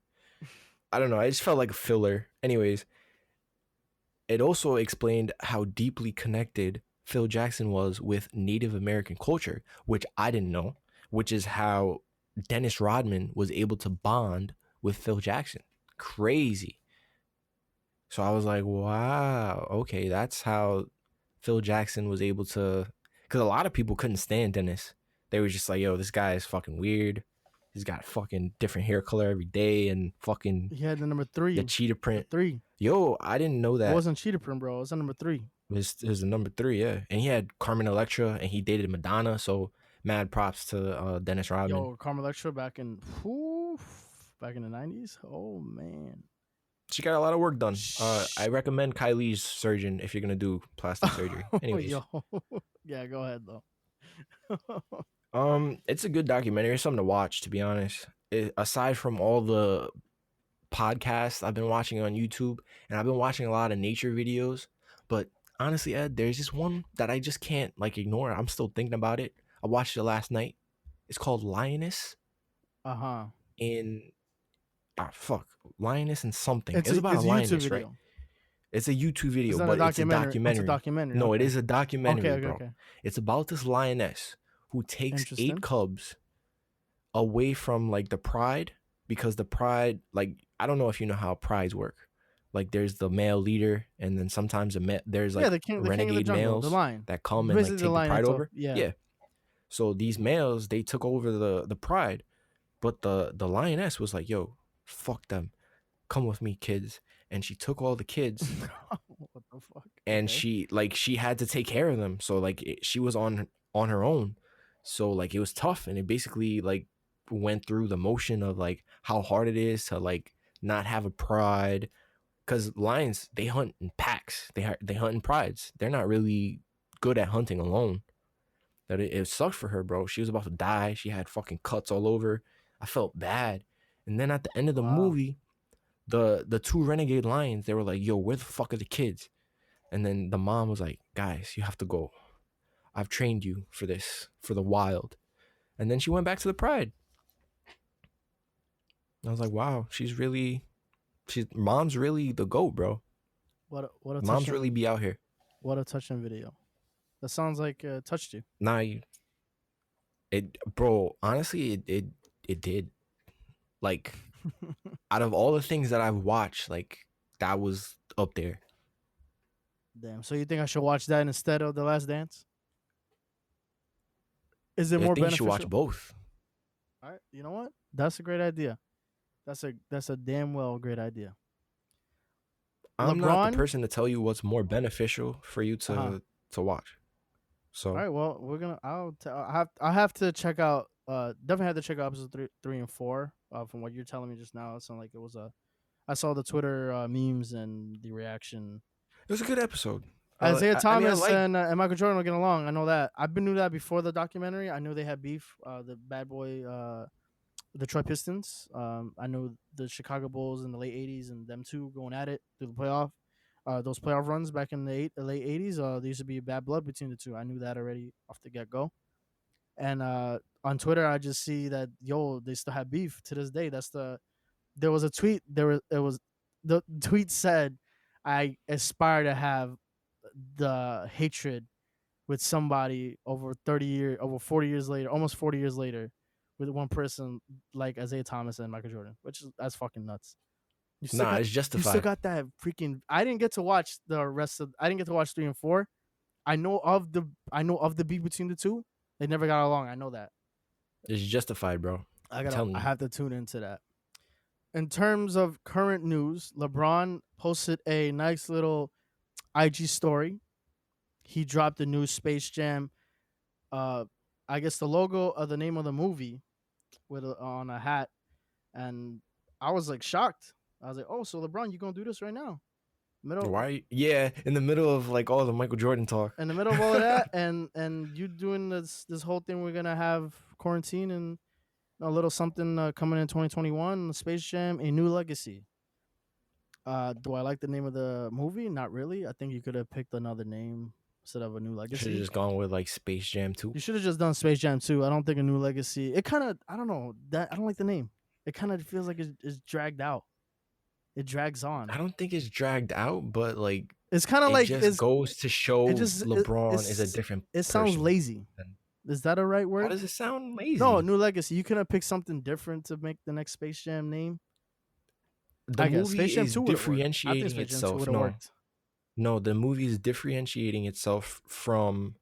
I don't know. I just felt like a filler. Anyways, it also explained how deeply connected Phil Jackson was with Native American culture, which I didn't know, which is how Dennis Rodman was able to bond with Phil Jackson. Crazy. So I was like, wow, okay, that's how Phil Jackson was able to. Because a lot of people couldn't stand Dennis. They were just like, yo, this guy is fucking weird. He's got fucking different hair color every day and fucking he had the number the three. cheetah The print. three. Yo, I didn't know It that. wasn't cheetah print, bro. It was the number three. It was the number 3, yeah. And he had Carmen Electra and he dated Madonna. So mad props to Dennis Rodman. Yo, Carmen Electra whew, back in the 90s. Oh man. She got a lot of work done. I Shh. recommend Kylie's surgeon if you're gonna do plastic surgery. Anyways, Yo. Yeah, go ahead though. it's a good documentary. It's something to watch, to be honest. Aside from all the podcasts I've been watching on YouTube, and I've been watching a lot of nature videos, but honestly, Ed, there's just one that I just can't like ignore. I'm still thinking about it. I watched it last night. It's called Lioness Uh-huh. in fuck, Lioness and something. It's It's a about a it's a YouTube lioness, right? video. It's a YouTube It's video, not a but it's a documentary. Oh, it's a documentary. documentary. No, it Okay. is a Okay, documentary, okay, bro. okay. It's about this lioness who takes eight Interesting. cubs away from like the pride, because the pride, like I don't know if you know how prides work. Like there's the male leader, and then sometimes there's Yeah, like the king of the renegade jungle, the males lion. that come and like Basically the take the pride lion. over. Yeah. Yeah. So these males, they took over the pride, but the lioness was like, "Yo, fuck them. Come with me, kids." And she took all the kids, What the fuck? and Okay. she had to take care of them. So like she was on her own. So like it was tough, and it basically like went through the motion of like how hard it is to like not have a pride, because lions, they hunt in packs. They hunt in prides. They're not really good at hunting alone. That it sucked for her, bro. She was about to die. She had fucking cuts all over. I felt bad. And then at the end of the Wow. movie, the two renegade lions, they were like, "Yo, where the fuck are the kids?" And then the mom was like, "Guys, you have to go. I've trained you for this, for the wild." And then she went back to the pride. I was like, wow, she's mom's really the goat, bro. What a Mom's really touching be out here. what a touching video. That sounds like touched you. Nah, bro, honestly, it did. Like, out of all the things that I've watched, like, that was up there. Damn. So you think I should watch that instead of The Last Dance? Is it I more think you should watch beneficial? both. All right. You know what? That's a great idea. That's a damn well great idea. I'm not the LeBron. person to tell you what's more beneficial for you Uh huh. to watch. All So right. Well, I have to check out. Definitely have to check out episode 3 and 4. From what you're telling me just now, it sounded like it was a. I saw the Twitter memes and the reaction. it was a good episode. Isaiah I Thomas like. and Michael Jordan will get along. I know that. I've been knew that before the documentary. I knew they had beef. The bad boy, the Detroit Pistons. I know the Chicago Bulls in the late '80s and them two going at it through the playoff. Those playoff runs back in the late '80s. There used to be bad blood between the two. I knew that already off the get go. And on Twitter, I just see that they still have beef to this day. There was a tweet. It was the tweet said, "I aspire to have the hatred with somebody over 30 years, over 40 years later, almost 40 years later, with one person like Isaiah Thomas and Michael Jordan," which is that's fucking nuts. You still Nah, got it's you still justified. got that freaking. I didn't get to watch the rest of. I didn't get to watch 3 and 4. I know of the beef between the two. They never got along. I know that. It's justified, bro. I'm telling I you. have to tune into that. In terms of current news, LeBron posted a nice little IG story. He dropped the new Space Jam. Uh, I guess the logo of the name of the movie on a hat, and I was like shocked. I was like, "Oh, so LeBron, you gonna do this right now?" Middle Why? Yeah, in the middle of like all the Michael Jordan talk. in the middle of all of that, and you doing this whole thing. We're gonna have quarantine and a little something coming in 2021. Space Jam: A New Legacy. Do I like the name of the movie? Not really. I think you could have picked another name instead of A New Should have Legacy. just gone with like Space Jam 2. You should have just done Space Jam 2. I don't think A New Legacy. It kind of, I don't know, that I don't like the name. It kind of feels like it's dragged out. It drags I on. don't think it's dragged out, but like It's kind of it like just goes to it show just LeBron is a different it sounds person. lazy. And Is that a right how word? does it sound No, lazy? New Legacy. You could have picked something different to make the next Space Jam name. The I guess Space movie Jam is 2 would have worked. I think differentiating Space Jam 2 itself. would have No, worked. no, the movie is differentiating itself from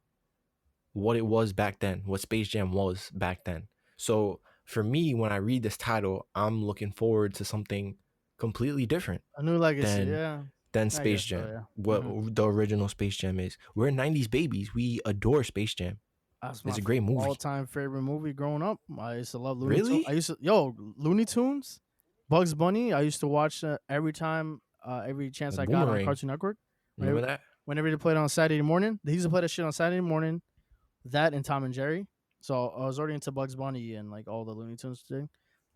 what it was back then, what Space Jam was back then. So for me, when I read this title, I'm looking forward to something completely different A New Legacy. than Yeah, I Space guess so. Jam. Yeah. What the original Space Jam is. We're 90s babies. We adore Space Jam. That's It's my a great movie. all-time favorite movie growing up. I used to love Looney Tunes. Really? Looney Tunes, Bugs Bunny. I used to watch every time, every chance I got on Boomerang. Cartoon Network. Remember Whenever, that? whenever they played on Saturday morning, they used to play that shit on Saturday morning. That and Tom and Jerry. So I was already into Bugs Bunny and like all the Looney Tunes thing.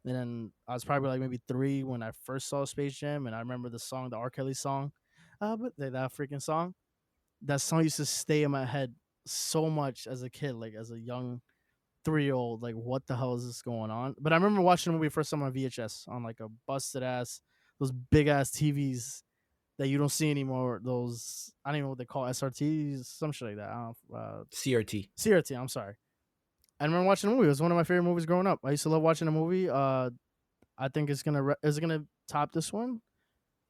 And then I was probably like maybe 3 when I first saw Space Jam, and I remember the song, the R. Kelly song, but that freaking song. That song used to stay in my head so much as a kid, like as a young 3-year-old. Like, what the hell is this going on? But I remember watching the movie first time on VHS on like a busted ass, those big ass TVs that you don't see anymore. Those, I don't even know what they call, SRTs, some shit like that. I don't know, CRT. CRT. I'm sorry. I remember watching the movie. It was one of my favorite movies growing up. I used to love watching the movie. I think is it gonna top this one.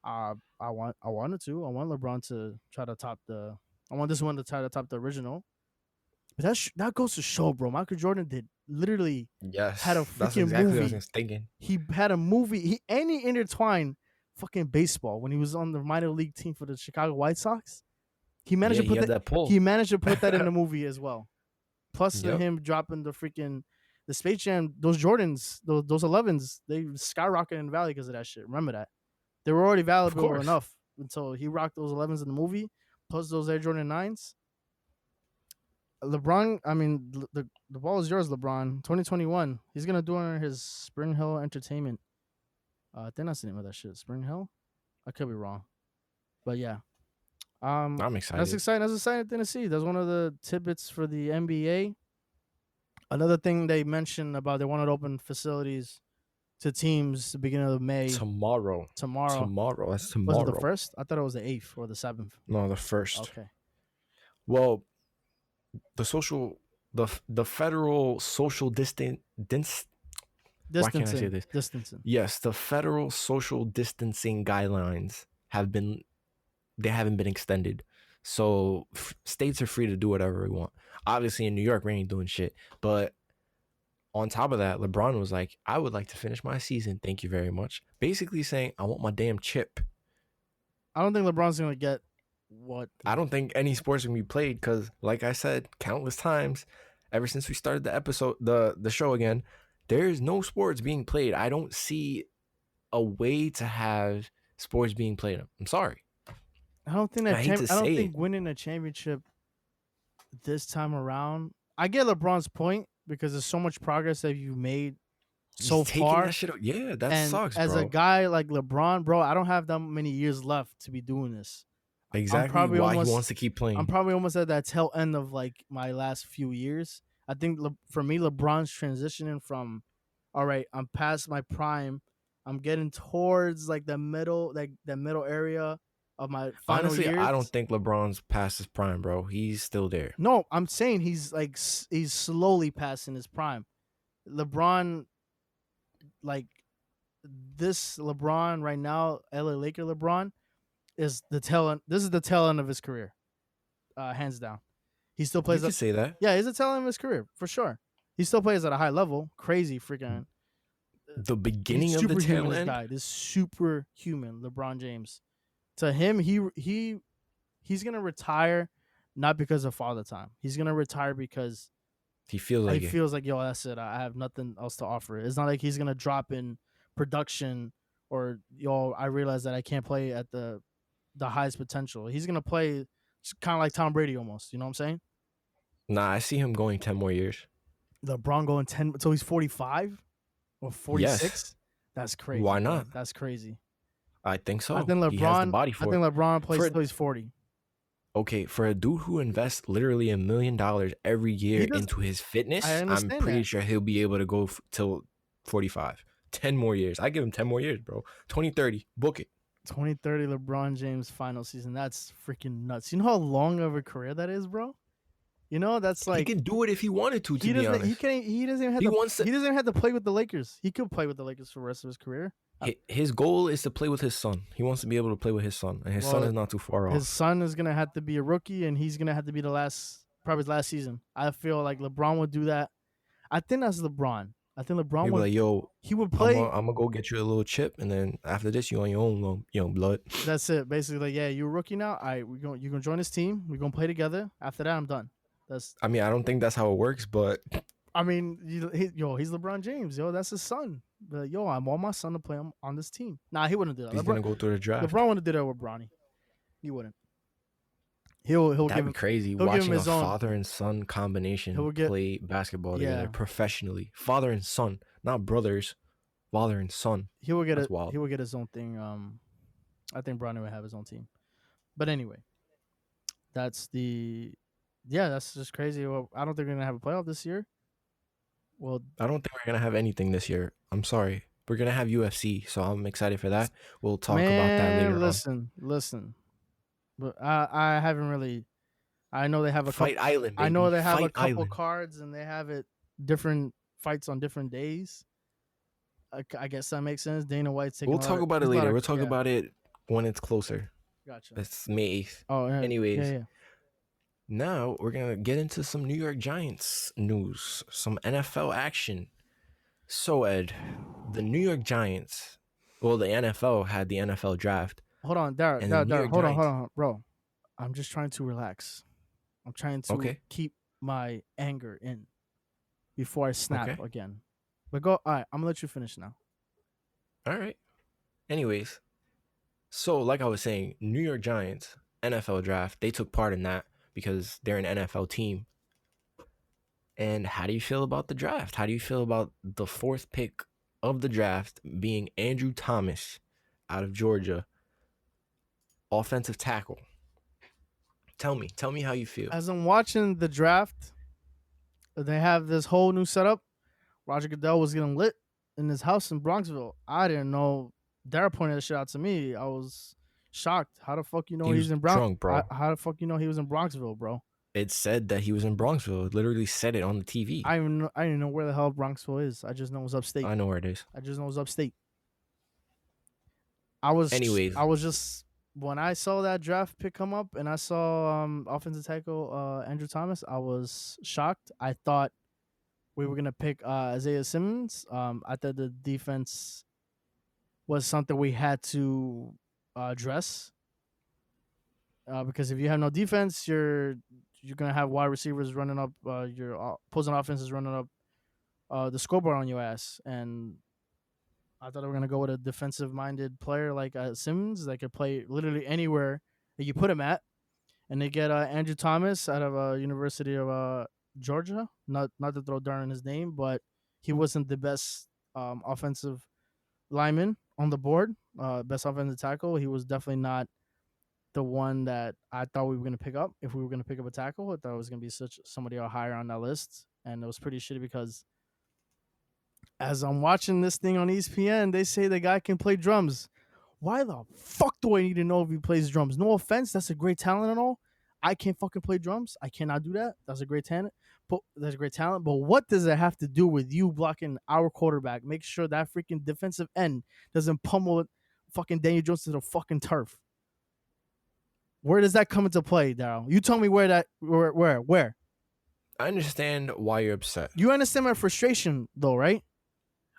I wanted to. I want LeBron to try to top the. I want this one to try to top the original. But that goes to show, bro. Michael Jordan did literally had a Yes, that's freaking exactly what I movie. was thinking. He had a movie. He intertwined fucking baseball when he was on the minor league team for the Chicago White Sox. He managed Yeah, to he put had that. that pull. He managed to put that in the movie as well. Plus Yep, him dropping the Space Jam, those Jordans, those 11s, they skyrocketed in the valley because of that shit. Remember that. They were already of valuable course. enough until he rocked those 11s in the movie, plus those Air Jordan 9s. LeBron, I mean, the ball is yours, LeBron. 2021, he's gonna do it on his Spring Hill Entertainment. I think that's the name of that shit. Spring Hill. I could be wrong, but yeah. I'm That's excited. exciting. That's exciting thing to see. That's one of the tidbits for the NBA. Another thing they mentioned about they wanted to open facilities to teams the beginning of May Tomorrow. tomorrow. Tomorrow. That's Was it the tomorrow. first? I thought it was the 8th or the 7th. No, the first. Okay. Well, the social the federal social distance why can't I say Distancing. this? Distancing. Yes, the federal social distancing guidelines they haven't been extended. So states are free to do whatever we want. Obviously in New York we ain't doing shit, but on top of that, LeBron was like, I would like to finish my season. Thank you very much. Basically saying, I want my damn chip. I don't think LeBron's gonna get what I don't think any sports can be played because, like I said countless times, ever since we started the episode, the show again, there's no sports being played. I don't see a way to have sports being played. I'm sorry. I hate to I don't say it. think winning a championship this time around. I get LeBron's point because there's so much progress that you've made He's so taking far. that shit. Yeah, that And sucks, as a bro. guy like LeBron, bro, I don't have that many years left to be doing this. I'm Exactly probably why he almost wants to keep I'm playing. probably almost at that tail end of like my last few years. I think for me, LeBron's transitioning from, all right, I'm past my prime. I'm getting towards like the middle area of my final Honestly, I years. don't think LeBron's past his prime, bro. He's still there. No, I'm saying he's like he's slowly passing his prime. LeBron, like this LeBron right now, LA Laker LeBron is the tail end. This is the tail end of his career, hands down. He still You plays could up. say that. Yeah, he's the tail end of his career for sure. He still plays at a high level. Crazy freaking. The He's beginning of the superhuman. tail This end, guy, this superhuman LeBron James. To him, he's gonna retire, not because of father time. He's gonna retire because he feels he like it. feels like, yo, that's it. I have nothing else to offer. It's not like he's gonna drop in production or, yo, I realize that I can't play at the highest potential. He's gonna play kind of like Tom Brady almost. You know what I'm saying? Nah, I see him going 10 more years. LeBron going 10 so he's 45 or Yes. 46. That's crazy, Why bro. not? That's crazy. I think I so. think He has the LeBron. body I for think it. LeBron plays For till he's 40. okay, for a dude who invests literally $1 million every He year does. into his I fitness, I'm understand pretty that. sure he'll be able to go till 45. 10 more years. I give him 10 more years, bro. 2030. Book it. 2030 LeBron James final season. That's freaking nuts. You know how long of a career that is, bro? You know that's He like can do it if he wanted to be honest. he doesn't even have He to wants to he doesn't even have to play with the Lakers. He could play with the Lakers for the rest of his career. his goal is to play with his son. He wants to be able to play with his son, and his son Well, is not too far his off. son is gonna have to be a rookie, and he's gonna have to be the last, probably his last season. I feel like LeBron would do that. I think that's LeBron. I think LeBron He'll be would like, "Yo, he would I'm play. gonna I'm gonna go get you a little chip, and then after this, you on your own, blood." That's it. Basically, like, yeah, you're a rookie now. You gonna join this team. We're gonna play together. After that, I'm done. That's. I mean, I don't think that's how it works, but I mean, he's LeBron James. Yo, that's his son. But yo, I want my son to play on this team. Nah, he wouldn't do that. he's gonna go through the draft. LeBron wouldn't do that with Bronny. He wouldn't. He'll give That'd be him crazy he'll give him watching a his own. father and son combination He'll get play basketball together yeah. professionally. Father and son, not brothers. Father and son. He will get That's it. wild. He will get his own thing. I think Bronny would have his own team. But anyway, that's the. Yeah, that's just crazy. Well, I don't think we're gonna have a playoff this year. Well, I don't think we're gonna have anything this year. I'm sorry. We're gonna have UFC, so I'm excited for that. We'll talk about that man, later on. listen. But I haven't really. I know they have a couple. Fight Island, I know baby. they have a Fight couple Island. cards and they have it different fights on different days. I guess that makes sense. Dana White's taking We'll a lot talk of. about it There's a lot later. of We'll talk yeah. about it when it's closer. Gotcha. It's May 8th. Oh yeah, Anyways, yeah. now we're gonna get into some New York Giants news, some NFL action. So Ed, the New York Giants, well, the NFL had the NFL draft, Hold on, Dara, and the New York hold on, Giants. bro. I'm just trying to relax. I'm trying to Okay, keep my anger in before I snap okay, again. But go. All right, I'm gonna let you finish now. all right. Anyways, so like I was saying, New York Giants NFL draft, they took part in that because they're an NFL team. And how do you feel about the draft? How do you feel about the fourth pick of the draft being Andrew Thomas out of Georgia, offensive tackle? Tell me how you feel. As I'm watching the draft, they have this whole new setup. Roger Goodell was getting lit in his house in Bronxville. I didn't know. Dara pointed that shit out to me. I was shocked. How the fuck you know He he's was in drunk, bro. How the fuck you know he was in Bronxville, bro? It said that he was in Bronxville. It literally said it on the TV. I didn't know where the hell Bronxville is. I just know it's upstate. I know where it is. I just know it's upstate. I Anyways, was just when I saw that draft pick come up and I saw offensive tackle Andrew Thomas, I was shocked. I thought we were gonna pick Isaiah Simmons. I thought the defense was something we had to address because if you have no defense, you're gonna have wide receivers running up your opposing offense is running up the scoreboard on your ass. And I thought we were gonna go with a defensive minded player like Simmons that could play literally anywhere that you put him at, and they get Andrew Thomas out of University of Georgia. Not to throw dirt on his name, but he wasn't the best offensive lineman on the board. Best offensive tackle. He was definitely not the one that I thought we were going to pick up. If we were going to pick up a tackle, I thought it was going to be somebody higher on that list, and it was pretty shitty because as I'm watching this thing on ESPN, they say the guy can play drums. Why the fuck do I need to know if he plays drums? No offense, that's a great talent and all. I can't fucking play drums. I cannot do that. That's a great talent. But that's a great talent. But what does it have to do with you blocking our quarterback? Make sure that freaking defensive end doesn't pummel fucking Daniel Jones to the fucking turf. Where does that come into play, Daryl? You tell me where? I understand why you're upset. You understand my frustration though, right?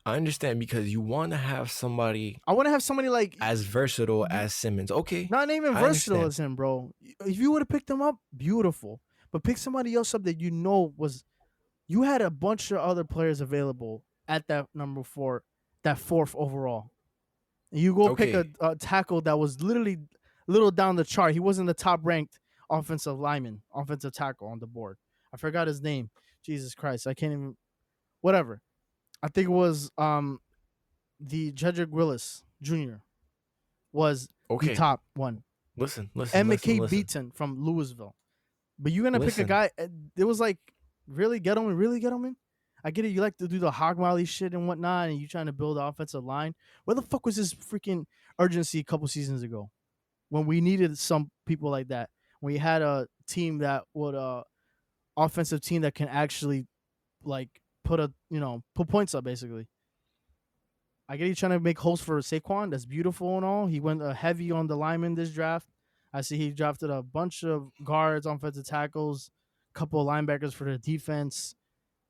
I understand because you want to have somebody I want to have somebody like as versatile as Simmons. Okay, not even I versatile understand. as him, bro. If you would have picked him up, beautiful. But pick somebody else up that you know was. You had a bunch of other players available at that number 4, that 4th overall. And you go pick Okay, a tackle that was literally little down the chart. He wasn't the top ranked offensive lineman, offensive tackle on the board. I forgot his name. Jesus Christ, I can't even. Whatever. I think it was the Jedrick Willis Jr. was the okay. top one. Listen, listen, And listen, McKay listen, Beaton from Louisville. But you're gonna pick a listen. guy. It was like, really Gettleman, really Gettleman. I get it. You like to do the hog molly shit and whatnot, and you trying to build an offensive line. Where the fuck was this freaking urgency a couple seasons ago when we needed some people like that? When we had a team that would offensive team that can actually like put points up basically. I get you trying to make holes for Saquon. That's beautiful and all. He went heavy on the lineman this draft. I see he drafted a bunch of guards, offensive tackles, a couple of linebackers for the defense,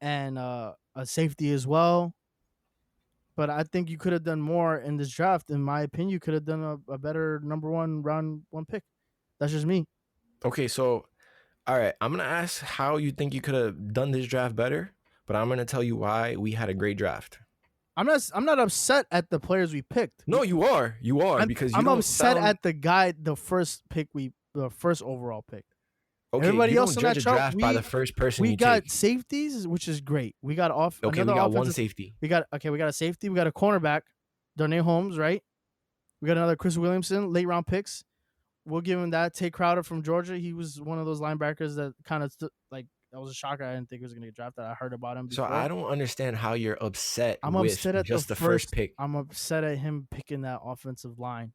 and a safety as well. But I think you could have done more in this draft. In my opinion, you could have done a better number 1 round 1 pick. That's just me. Okay, so all right, I'm gonna ask how you think you could have done this draft better, but I'm gonna tell you why we had a great draft. I'm not upset at the players we picked. No, you are I'm because you I'm don't upset sound at the first overall pick. okay. Everybody You don't else on judge that a chart, draft by the first person we you got take. safeties, which is great. We got Okay, another we got one offensive. safety. We got a safety. We got a cornerback, Darnay Holmes, right? We got another Chris Williamson, late round picks. We'll give him that. Tay Crowder from Georgia. He was one of those linebackers that kind of like that was a shocker. I didn't think he was going to get drafted. I heard about him So before. I don't understand how you're upset I'm with upset at the just the first first. pick. I'm upset at him picking that offensive line,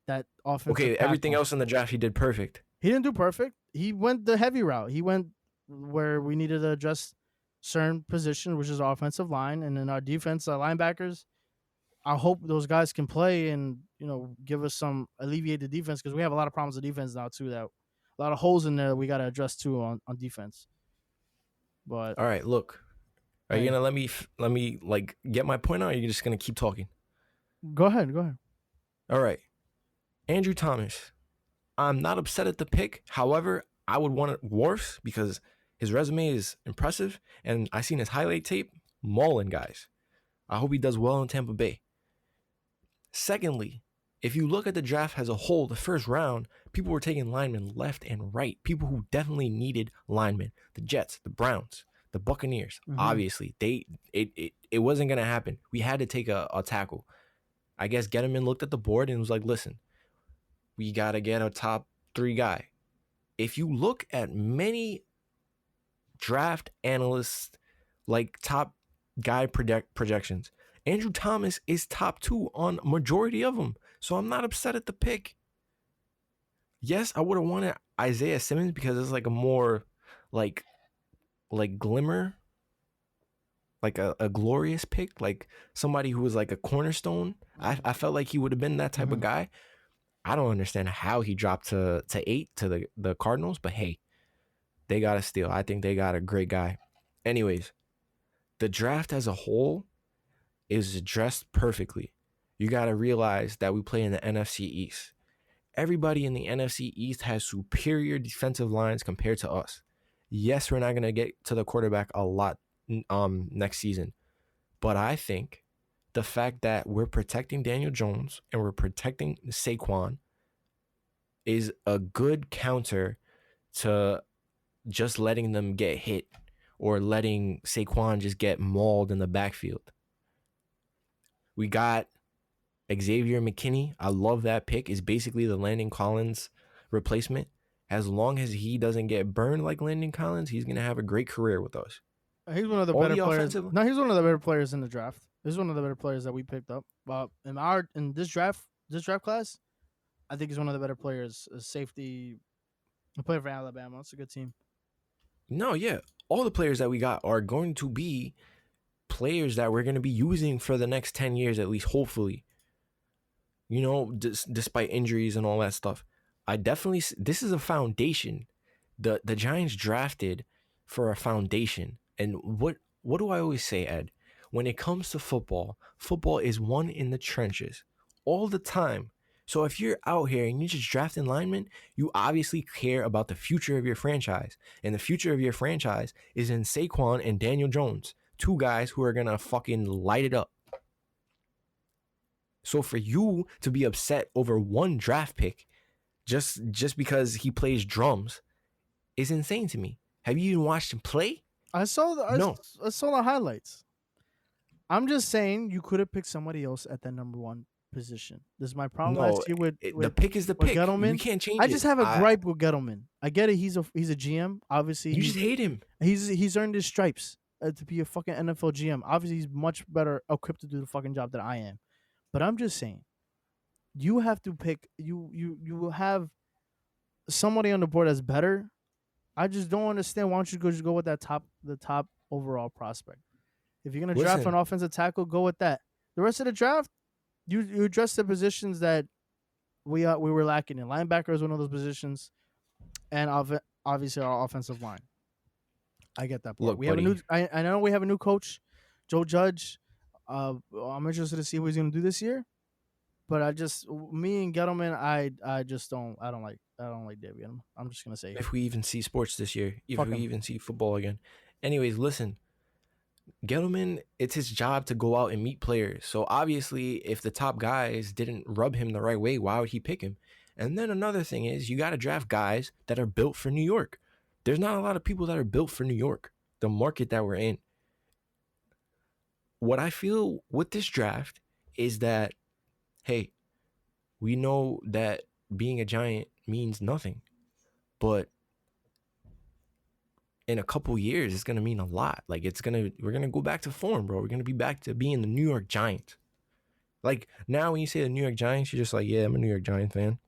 that offensive Okay, everything tackle. else in the draft he did perfect. He didn't do perfect. He went the heavy route. He went where we needed to address certain position, which is offensive line, and then our defense, linebackers. I hope those guys can play and give us some alleviate the defense because we have a lot of problems with defense now too. That a lot of holes in there we got to address too on defense. But All right, look, are you hey, gonna let me like get my point out? Or are you just gonna keep talking? go ahead, go ahead. All right, Andrew Thomas. I'm not upset at the pick. However, I would want it worse because his resume is impressive, and I seen his highlight tape. Mauling guys. I hope he does well in Tampa Bay. Secondly, if you look at the draft as a whole, the first round, people were taking linemen left and right. People who definitely needed linemen. The Jets, the Browns, the Buccaneers. Mm-hmm. Obviously, it wasn't gonna happen. We had to take a tackle. I guess Gettleman looked at the board and was like, "Listen, we gotta get a top 3 guy." If you look at many draft analysts, like top guy projections, Andrew Thomas is top 2 on majority of them. So I'm not upset at the pick. Yes, I would have wanted Isaiah Simmons because it's like a more like glimmer, like a glorious pick, like somebody who was like a cornerstone. I felt like he would have been that type Mm-hmm. of guy. I don't understand how he dropped to 8 to the Cardinals, but hey, they got a steal. I think they got a great guy. Anyways, the draft as a whole is addressed perfectly. You got to realize that we play in the NFC East. Everybody in the NFC East has superior defensive lines compared to us. Yes, we're not going to get to the quarterback a lot next season, but I think the fact that we're protecting Daniel Jones and we're protecting Saquon is a good counter to just letting them get hit or letting Saquon just get mauled in the backfield. We got Xavier McKinney. I love that pick. Is basically the Landon Collins replacement. As long as he doesn't get burned like Landon Collins, he's gonna have a great career with us. He's one of the All better the players. offensive, No, he's one of the better players in the draft. He's one of the better players that we picked up. In this draft class, I think he's one of the better players. Safety, a player for Alabama. It's a good team. no, yeah, all the players that we got are going to be players that we're going to be using for the next 10 years at least, hopefully. Despite injuries and all that stuff. I definitely, this is a foundation. The Giants drafted for a foundation. And what do I always say, Ed? When it comes to football, football is won in the trenches all the time. So if you're out here and you're just drafting linemen, you obviously care about the future of your franchise. And the future of your franchise is in Saquon and Daniel Jones, two guys who are gonna fucking light it up. So for you to be upset over one draft pick just because he plays drums is insane to me. Have you even watched him play? No. I saw the highlights. I'm just saying you could have picked somebody else at that number one position. This is my problem No, last year the pick is the with pick. We Gettleman. can't change I just it. have a I gripe with Gettleman. I get it. He's a GM. Obviously, You just hate him. he's earned his stripes to be a fucking NFL GM. Obviously, he's much better equipped to do the fucking job than I am. But I'm just saying, you have to pick. You will have somebody on the board that's better. I just don't understand. Why don't you just go with the top overall prospect? If you're gonna draft an Listen, offensive tackle, go with that. The rest of the draft, you address the positions that we were lacking in. Linebacker is one of those positions, and obviously our offensive line. I get that part. look, We have a new. buddy. I know we have a new coach, Joe Judge. I'm interested to see what he's gonna do this year. But me and Gettleman, I don't like David Gettleman. I'm just gonna say If we even see sports this year, if fuck we him. even see football again. Anyways, listen, Gettleman, it's his job to go out and meet players. So obviously, if the top guys didn't rub him the right way, why would he pick him? And then another thing is, you got to draft guys that are built for New York. There's not a lot of people that are built for New York, the market that we're in. What I feel with this draft is that, hey, we know that being a Giant means nothing, but in a couple years, it's gonna mean a lot. Like we're gonna go back to form, bro. We're gonna be back to being the New York Giants. Like now, when you say the New York Giants, you're just like, yeah, I'm a New York Giant fan.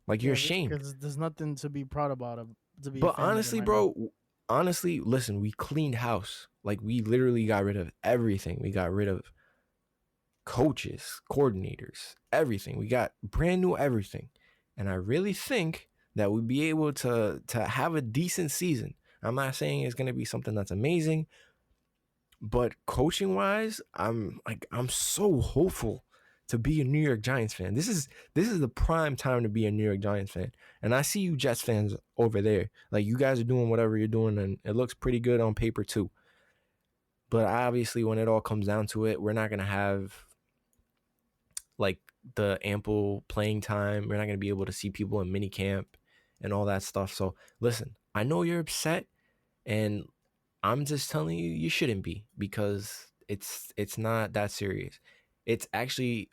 Like you're Yeah, ashamed. because there's nothing to be proud about to be a But fan of them honestly, right now. bro, honestly, listen, we cleaned house. Like we literally got rid of everything. We got rid of coaches, coordinators, everything. We got brand new everything. And I really think that we'd be able to have a decent season. I'm not saying it's gonna be something that's amazing, but coaching wise, I'm so hopeful to be a New York Giants fan. This is the prime time to be a New York Giants fan. And I see you Jets fans over there. Like you guys are doing whatever you're doing and it looks pretty good on paper too. But obviously when it all comes down to it, we're not going to have like the ample playing time. We're not going to be able to see people in mini camp and all that stuff. So, listen, I know you're upset and I'm just telling you, you shouldn't be because it's not that serious. It's actually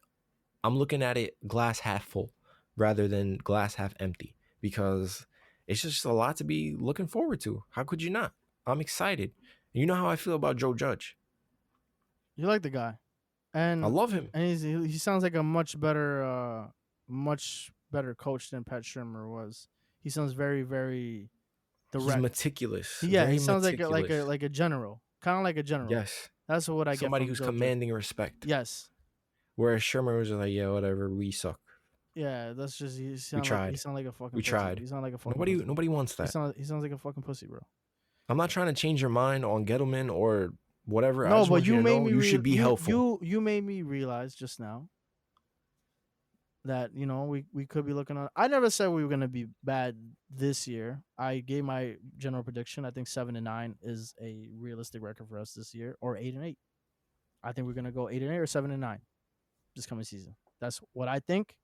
I'm looking at it glass half full rather than glass half empty because it's just a lot to be looking forward to. How could you not? I'm excited. You know how I feel about Joe Judge. You like the guy, I and love him. he sounds like a much better coach than Pat Shermer was. He sounds very very He's direct. meticulous, Yeah, he very sounds meticulous. like a general, kind of like a general. Yes, That's what I get somebody from who's Joe Judge. commanding respect. Yes, Whereas Shermer was just like, yeah, whatever, we suck. yeah, that's just We he tried. sound like a fucking We pussy. tried. He sound like a fucking Nobody pussy. nobody wants that. He sounds like a fucking pussy, bro. I'm not trying to change your mind on Gettleman or whatever. I No, just but want you you to made know me you should be helpful. you made me realize just now that we could be looking on. I never said we were gonna be bad this year. I gave my general prediction. I think 7-9 is a realistic record for us this year, or 8-8. I think we're gonna go 8-8 or 7-9 this coming season. That's what I think.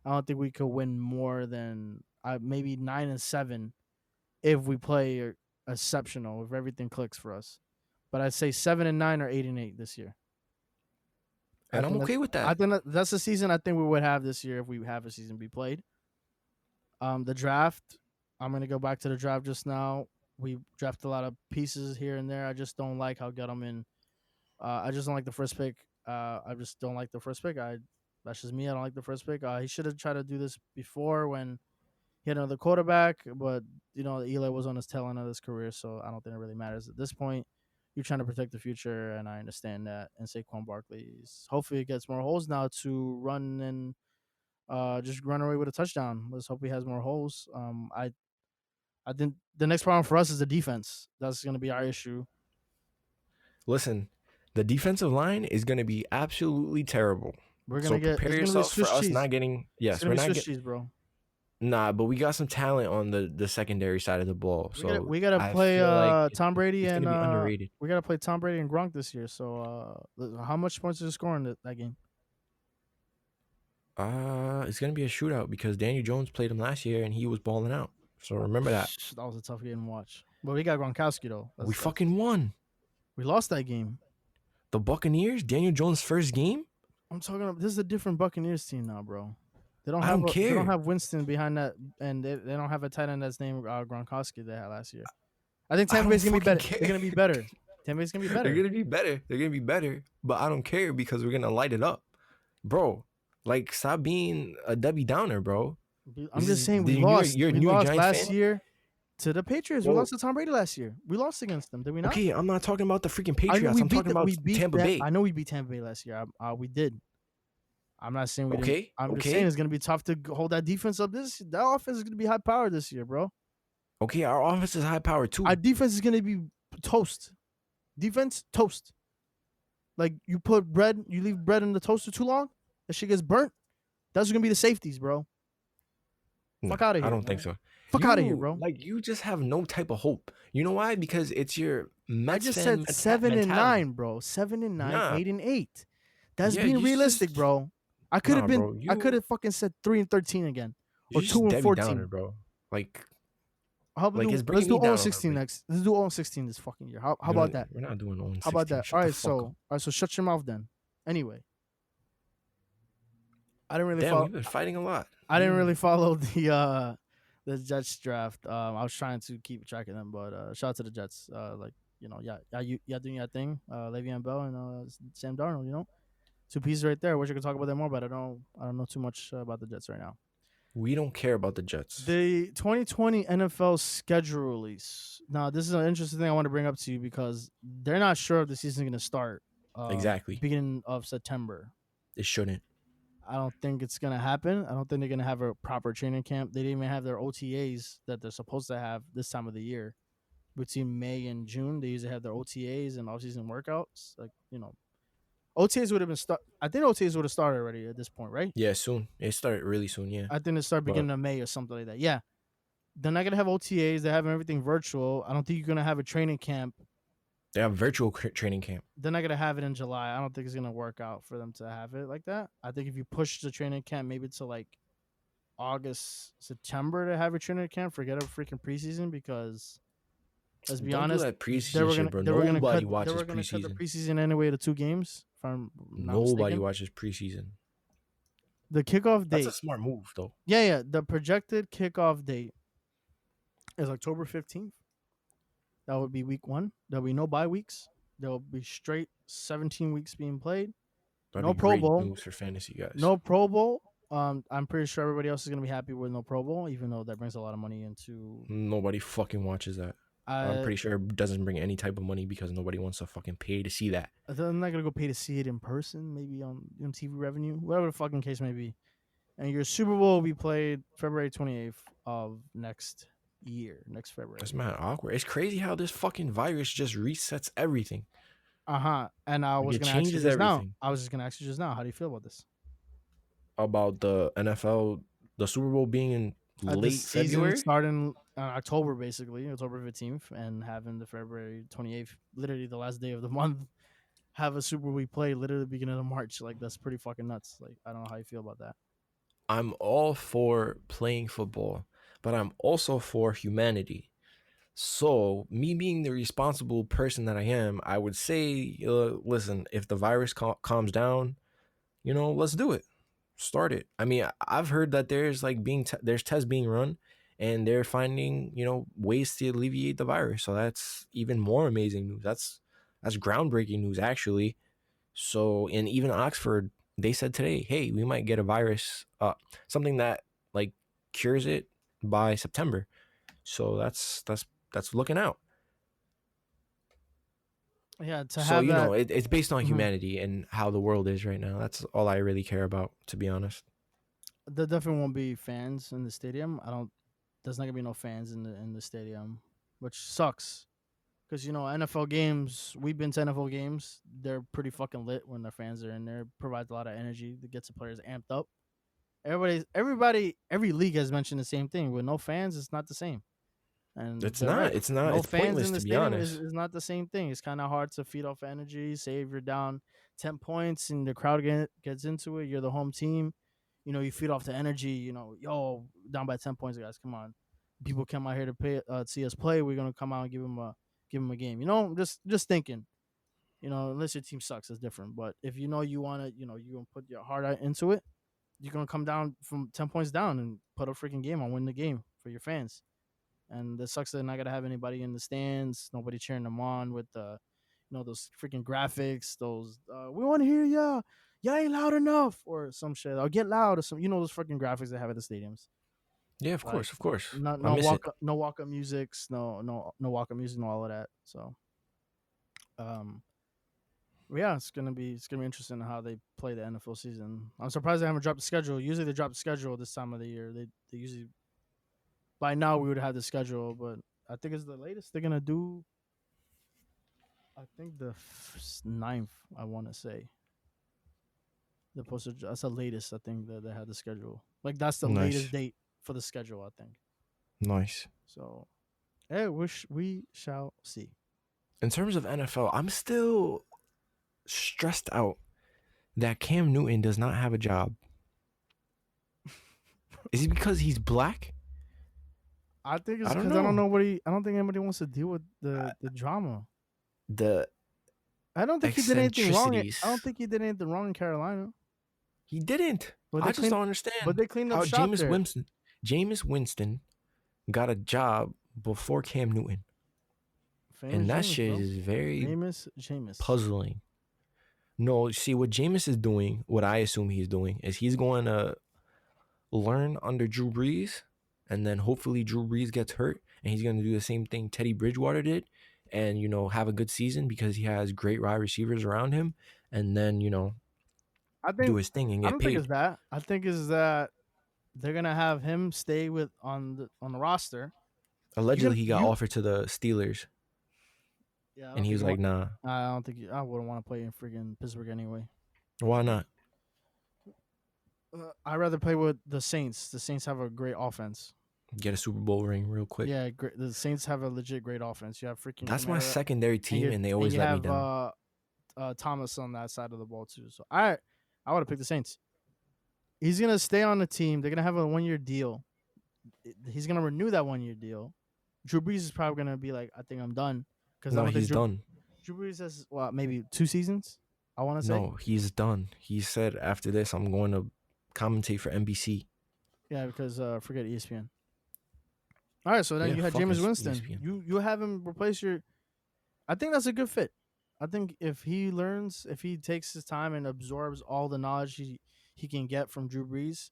I don't think we could win more than maybe 9-7 if we play exceptional, if everything clicks for us. But I'd say 7-9 or 8-8 this year. I And I'm think that's okay with I that. think that's the season I think we would have this year if we have a season be played. The draft, I'm gonna go back to the draft just now. We drafted a lot of pieces here and there. I just don't like how Gettleman. I just don't like the first pick. I just don't like the first pick. That's just me. I don't like the first pick. He should have tried to do this before when he had another quarterback, but Eli was on his tail end of his career, so I don't think it really matters at this point. You're trying to protect the future, and I understand that. And Saquon Barkley, hopefully, he gets more holes now to run and just run away with a touchdown. Let's hope he has more holes. I think the next problem for us is the defense. That's going to be our issue. Listen, the defensive line is going to be absolutely terrible. We're gonna So get prepare it's gonna be yourself for Swiss us cheese. not getting. It's Yes, gonna we're be not Swiss get. cheese, bro. Nah, but we got some talent on the secondary side of the ball. We gotta So we gotta I play feel like Tom Brady it's going and to be underrated. we gotta play Tom Brady and Gronk this year. So how much points is he scoring that game? It's going to be a shootout because Daniel Jones played him last year and he was balling out. So remember that. That was a tough game to watch. But we got Gronkowski though. We That's fucking won. we lost that game. The Buccaneers, Daniel Jones' first game. I'm talking about this is a different Buccaneers team now, bro. I don't They don't care. have Winston behind that, and they don't have a tight end that's named Gronkowski they had last year. I think I Tampa don't Bay's gonna be fucking better. care. They're gonna be better. Tampa Bay's gonna be They're better. gonna be better. They're gonna be better. But I don't care because we're gonna light it up, bro. Like stop being a Debbie Downer, bro. I'm just saying we You're lost. you're a We New York lost Giants last fan. year to the Patriots. We Well, lost to Tom Brady last year. We lost against them, did we not? okay, I'm not talking about the freaking I know Patriots. we I'm beat talking them. about We beat Tampa them. Bay. I know we beat Tampa Bay last year. We did. I'm not saying we didn't. Okay, I'm just saying okay, it's gonna be tough to hold that defense up. That offense is gonna be high powered this year, bro. okay. Our offense is high power Our too. defense is gonna be toast. Defense toast. Like you put bread, you leave bread in the toaster too long, that shit gets burnt. That's gonna be the safeties, bro. No, Fuck out of I here, don't think man. so. Fuck out of here, bro. You just have no type of hope. You know why? Because it's your I Mets just fan said 7-9, mentality. bro. 7-9, Nah, 8-8. That's yeah, being realistic, bro. I could have nah, been. bro. I could have fucking said 3-13 again, or You two just and Debbie Downer, 14. bro. Like How about it's let's bringing do me 0 down a 16 bit. next. Let's do 0 16 this fucking year. How about that? We're not doing 0 How about 16. that? Shut the fuck up. All right, so shut your mouth then. Anyway, I didn't really Damn, follow. we've been fighting a lot. I didn't really follow the Jets draft. I was trying to keep track of them, but shout out to the Jets. Y'all doing your thing. Le'Veon Bell and Sam Darnold. Two pieces right there. I wish I could talk about them more, but I don't know too much about the Jets right now. We don't care about the Jets. The 2020 NFL schedule release. Now, this is an interesting thing I want to bring up to you because they're not sure if the season is going to start. Exactly. Beginning of September. It shouldn't. I don't think it's gonna happen. I don't think they're gonna have a proper training camp. They didn't even have their OTAs that they're supposed to have this time of the year. Between May and June, they usually have their OTAs and off-season workouts. OTAs would have been I think OTAs would have started already at this point, right? Yeah, soon. It started really soon, yeah. I think it started But beginning of May or something like that. Yeah, they're not gonna have OTAs. They're having everything virtual. I don't think you're gonna have a training camp. they have virtual training camp. They're not gonna have it in July. I don't think it's gonna work out for them to have it like that. I think if you push the training camp maybe to like August, September to have a training camp, forget a freaking preseason because let's be Don't do honest, that preseason shit, bro. Nobody watches they were gonna cut the preseason. preseason anyway to 2 games, if I'm not Nobody mistaken. watches preseason. The kickoff That's date. a smart move, though. Yeah. The projected kickoff date is October 15th. That would be week 1. There'll be no bye weeks. There'll be straight 17 weeks being played. That'd No be Pro great Bowl. news for fantasy guys. No Pro Bowl. I'm pretty sure everybody else is gonna be happy with no Pro Bowl, even though that brings a lot of money into. Nobody fucking watches that. I'm pretty sure it doesn't bring any type of money because nobody wants to fucking pay to see that. I'm not gonna go pay to see it in person. Maybe on TV revenue, whatever the fucking case may be. And your Super Bowl will be played February 28th of next February. That's mad awkward. It's crazy how this fucking virus just resets everything. And I was It gonna ask you changes just now. everything. I was just gonna ask you just now. How do you feel about this? About the NFL, the Super Bowl being in The late season February. starting October, basically October 15th, and having the February 28th, literally the last day of the month, have a Super Bowl we play literally beginning of March. Like that's pretty fucking nuts. Like I don't know how you feel about that. I'm all for playing football, but I'm also for humanity. So, me being the responsible person that I am, I would say, listen, if the virus calms down, let's do it. Start it. I mean, I've heard that there's like there's tests being run, and they're finding ways to alleviate the virus. So that's even more amazing news. That's groundbreaking news actually. So, and even Oxford, they said today, hey, we might get a virus, something that like cures it by September. So that's looking out. Yeah, to So have that. it's based on Mhm. humanity and how the world is right now. That's all I really care about, to be honest. There definitely won't be fans in the stadium. I don't. There's not gonna be no fans in the stadium, which sucks. Because NFL games, we've been to NFL games. They're pretty fucking lit when their fans are in there. Provides a lot of energy that gets the players amped up. Everybody, every league has mentioned the same thing. With no fans, it's not the same. And It's they're not. right. It's not. No It's fans pointless, in the to be stadium honest. is not the same thing. It's kind of hard to feed off energy. Say if you're down 10 points and the crowd gets into it, you're the home team. You feed off the energy. Yo, down by 10 points, guys. Come on, people come out here to see us play. We're gonna come out and give them a game. Just thinking. Unless your team sucks, it's different. But if you want to, you're gonna put your heart out into it. You're gonna come down from 10 points down and put a freaking game on, win the game for your fans. And it sucks that they're not gonna have anybody in the stands, nobody cheering them on with those freaking graphics. Those we want to hear ya, ya ain't loud enough, or some shit. Or get loud, or some those freaking graphics they have at the stadiums. Yeah, of Like course, of course. no I no miss it. walk no walk up musics, no walk up music, and all of that. So um yeah, it's gonna be interesting how they play the NFL season. I'm surprised they haven't dropped the schedule. Usually they drop the schedule this time of the year. They usually by now we would have the schedule, but I think it's the latest they're gonna do. I think the ninth. I want to say the posted. That's the latest. I think that they had the schedule. Like that's the latest Nice. date for the schedule. I think Nice. so. Hey, we shall see. In terms of NFL, I'm still stressed out that Cam Newton does not have a job. Is it because he's black? I think it's I don't because I don't know. know what he. I don't think anybody wants to deal with the drama. The I don't think he did anything wrong. I don't eccentricities. think he did anything wrong in Carolina, He didn't. but I they just cleaned. don't But understand they cleaned up how shop there. Jameis Winston got a job before Cam Newton. Famous And that Jameis, shit bro. is very Famous Jameis. puzzling. No, see what Jameis is doing, what I assume he's doing, is he's going to learn under Drew Brees, and then hopefully Drew Brees gets hurt, and he's going to do the same thing Teddy Bridgewater did, and have a good season because he has great wide receivers around him, and then I do think. his thing and I get don't think paid. it's that. I think is that they're gonna have him stay with on the roster. You Allegedly, can he got you offered to the Steelers, Yeah, I and don't he think was you like, want. "Nah, I don't think I wouldn't want to play in freaking Pittsburgh anyway. why not? I'd rather play with the Saints. The Saints have a great offense. Get a Super Bowl ring real quick." Yeah, great. The Saints have a legit great offense. You have freaking That's my Kamara, secondary and team, you and they and always you let me have down. Thomas on that side of the ball too. So I would have picked the Saints. He's gonna stay on the team. They're gonna have a 1 year deal. He's gonna renew that 1 year deal. Drew Brees is probably gonna be like, I think I'm done, because I No, don't think he's Drew done. Drew Brees has maybe 2 seasons. I want to say. No, he's done. He said after this, I'm going to commentate for NBC. Yeah, because forget ESPN. All right, so then Yeah, you had fuck Jameis his Winston. ESPN. You have him replace your. I think that's a good fit. I think if he learns, if he takes his time and absorbs all the knowledge he can get from Drew Brees,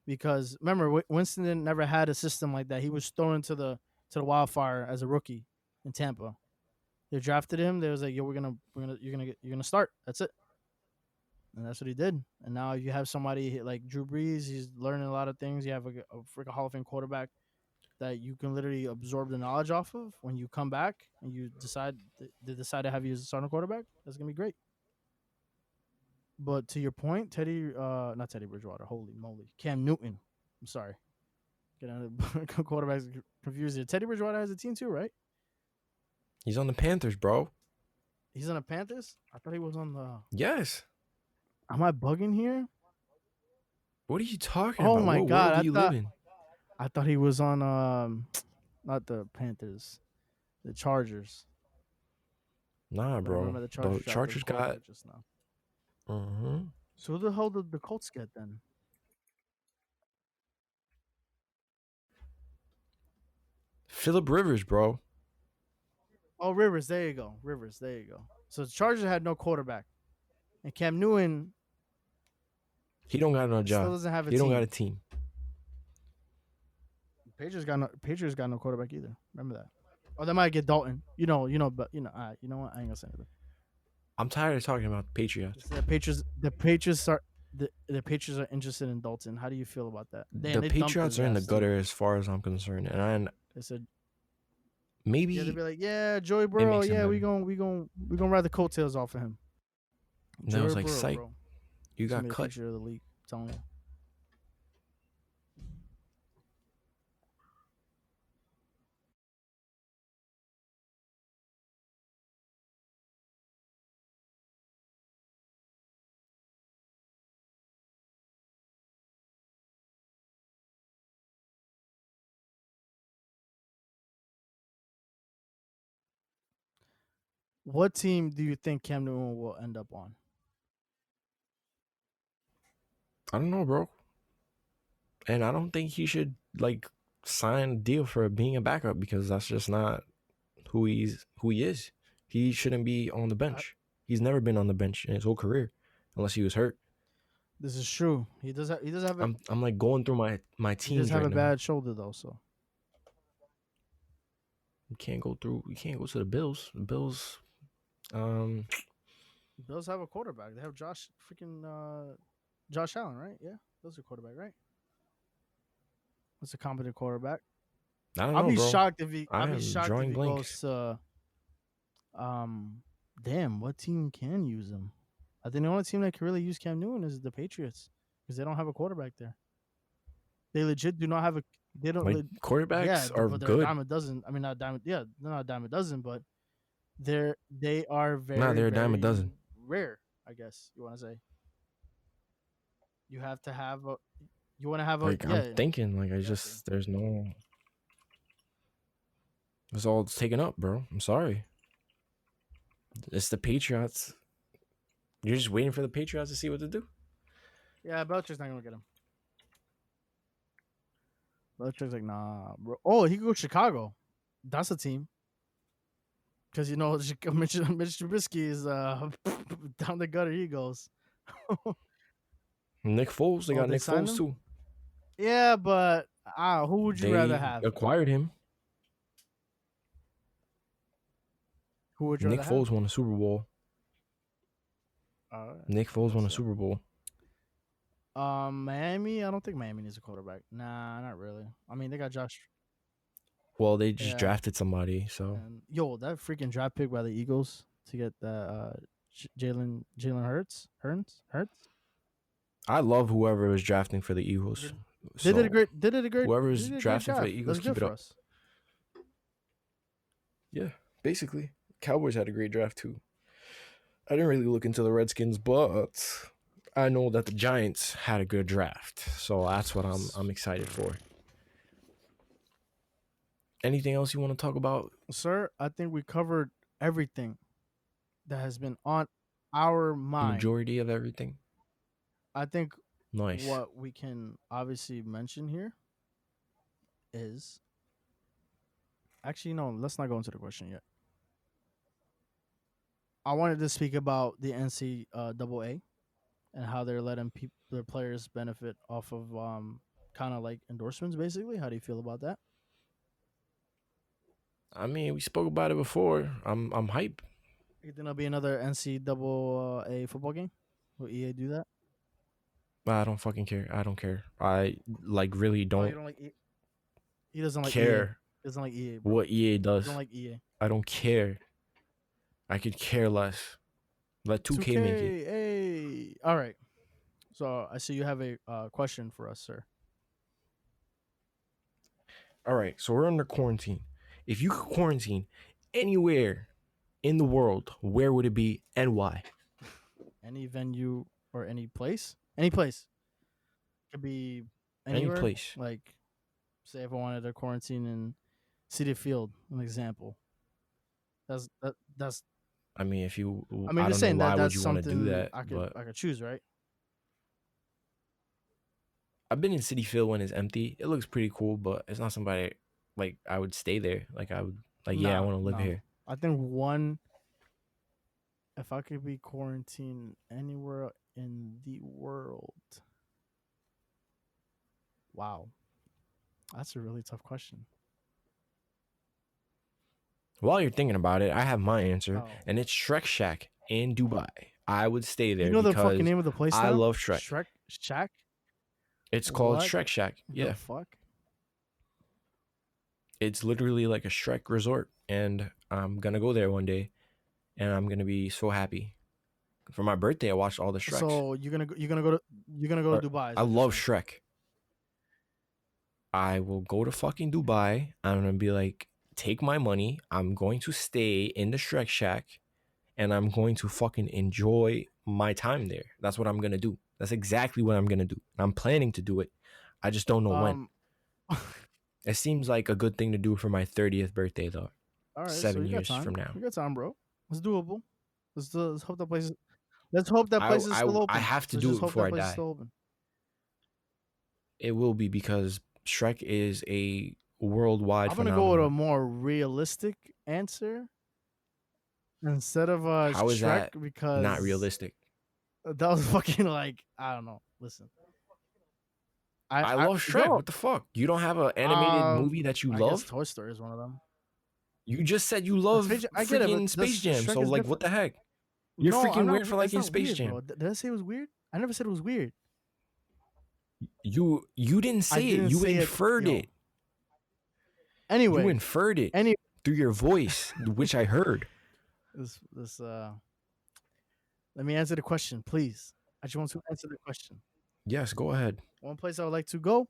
because remember Winston didn't never had a system like that. He was thrown into the wildfire as a rookie in Tampa. They drafted him. They was like, "Yo, you're gonna start. That's it." And that's what he did. And now you have somebody like Drew Brees. He's learning a lot of things. You have a freaking Hall of Fame quarterback that you can literally absorb the knowledge off of when you come back and you they decide to have you as a starting quarterback. That's gonna be great. But to your point, not Teddy Bridgewater. Holy moly, Cam Newton. I'm sorry, getting quarterbacks confused here. Teddy Bridgewater has a team too, right? He's on the Panthers, bro. He's on the Panthers. I thought he was on the. Yes. Am I bugging here? What are you talking Oh about? my What god, world do you live in? I thought he was on not the Panthers, the Chargers. Nah, But I bro. remember the The Chargers drafted a Chargers got. quarterback just now. Mm-hmm. So who the hell did the Colts get then? Philip Rivers, bro. Oh, Rivers. There you go. Rivers. There you go. So the Chargers had no quarterback, and Cam Newton He don't got no still job. doesn't have a He don't got team. a team. Patriots got no quarterback either. Remember that. Or they might get Dalton. But you know what? I ain't gonna say anything. I'm tired of talking about the Patriots. The Patriots are interested in Dalton. How do you feel about that? The They dumped Patriots his are in the ass too. gutter as far as I'm concerned, and They said, yeah, they'd maybe be like, yeah, Joey it Burrow, makes him yeah, better. we gonna ride the coattails off of him. And I was Joey like, Burrow, psych, bro, you he's gonna got be the cut. future of the league. I'm telling you. What team do you think Cam Newton will end up on? I don't know, bro. And I don't think he should like sign a deal for being a backup because that's just not who he is. He shouldn't be on the I, bench. He's never been on the bench in his whole career, unless he was hurt. this is true. I'm like going through my He does teams have right a now. bad shoulder though. So You can't go to the Bills. The Bills, um, Bills have a quarterback. They have Josh Allen, right? Yeah, those are quarterback, right? That's a competent quarterback. I don't I'll know, be bro. shocked if he. I I'll be am shocked if drawing he blank. goes to. Um, damn, what team can use him? I think the only team that can really use Cam Newton is the Patriots because they don't have a quarterback there. They legit do not have a. They don't. Like Yeah, quarterbacks are but they're a good. dime a dozen. I mean, not a dime. Yeah, they're not a dime a dozen, but they are Nah, very they're a dime a very dozen. rare. I guess you want to say. You have to have a. You want to have a Like I'm yeah. thinking, like I Exactly. just there's no. It's all taken up, bro. I'm sorry. It's the Patriots. You're just waiting for the Patriots to see what to do. Yeah, Belichick's not gonna get him. Belichick's like, nah, bro. Oh, he could go to Chicago. That's a team. Because Mitch Trubisky is down the gutter. He goes. Nick Foles, they Oh, got they Nick signed Foles him. too. Yeah, but who would you rather They have? acquired him. Who would you Nick rather have? Foles won a Super Bowl. Nick I Foles won guess a so. Super Bowl. Miami. I don't think Miami needs a quarterback. Nah, not really. I mean, they got Josh. Well, they just Yeah, drafted somebody, so and that freaking draft pick by the Eagles to get the Jalen Hurts. I love whoever was drafting for the Eagles. They did a So great. They whoever's did a great drafting for job. the Eagles, That's keep good it for up. us. Yeah, basically, Cowboys had a great draft too. I didn't really look into the Redskins, but I know that the Giants had a good draft, so that's what I'm excited for. Anything else you want to talk about? Sir, I think we covered everything that has been on our mind. Majority of everything. I think Nice. what we can obviously mention here is actually no, let's not go into the question yet. I wanted to speak about the NCAA and how they're letting their players benefit off of kind of like endorsements basically. How do you feel about that? I mean, we spoke about it before. I'm hype. You think there'll be another NCAA football game? Will EA do that? But I don't fucking care. I don't care. I like really Oh, you don't don't like he doesn't like EA. care He doesn't like EA, bro. what EA You don't does. like EA. I don't care. I could care less. Let 2K make it. 2K. Hey. All right. So I see you have a question for us, sir. All right, so we're under quarantine. If you could quarantine anywhere in the world, where would it be and why? Any venue or any place? Any place. Could be Any anywhere. place. Like Say if I wanted to quarantine in City Field, an example. That's. I mean, if you, I mean, I just don't know saying that why would that's you want to do something that, but I could choose, right? I've been in City Field when it's empty. It looks pretty cool, but it's not somebody like I would stay there. Like I would, like, yeah, I Nah, want to live no. here. I think one. If I could be quarantined anywhere in the world, wow, that's a really tough question. While you're thinking about it, I have my answer, Oh, and it's Shrek Shack in Dubai. I would stay you there know the fucking because name of the place I now? love Shrek. Shrek Shack. It's called What Shrek Shack. the Yeah, fuck? it's literally like a Shrek resort, and I'm gonna go there one day, and I'm gonna be so happy. For my birthday, I watched all the Shreks. So you're gonna go to Dubai? Is I what you're love saying? Shrek. I will go to fucking Dubai. I'm gonna be like, take my money. I'm going to stay in the Shrek Shack, and I'm going to fucking enjoy my time there. That's what I'm gonna do. That's exactly what I'm gonna do. I'm planning to do it. I just don't know when. Um. It seems like a good thing to do for my 30th birthday, though. All right, so 7 you got years from time. now. You got time, bro. It's doable. Let's hope that place. Let's hope that I place is I still I open. have to Let's do just it hope before that I place is die. still open. It will be because Shrek is a worldwide I'm gonna go with a phenomenon. more realistic answer instead of How is Shrek that not because realistic? that was fucking like I don't know. Listen, I I love Shrek. yo What the fuck? You don't have an animated movie that you I guess love? Toy Story is one of them. You just said you Space love Jam, I get it, but freaking Space this Jam. Shrek So is like, what different. the heck? You're No, I'm freaking not. weird for It's liking not Space weird, bro. Jam. Did I say it was weird? I never said it was weird. You didn't I say it. didn't You say it. inferred Yo. it. You Anyway, inferred it any through your voice, which I heard. this let me answer the question, please. I just want to answer the question. Yes, go ahead. One place I would like to go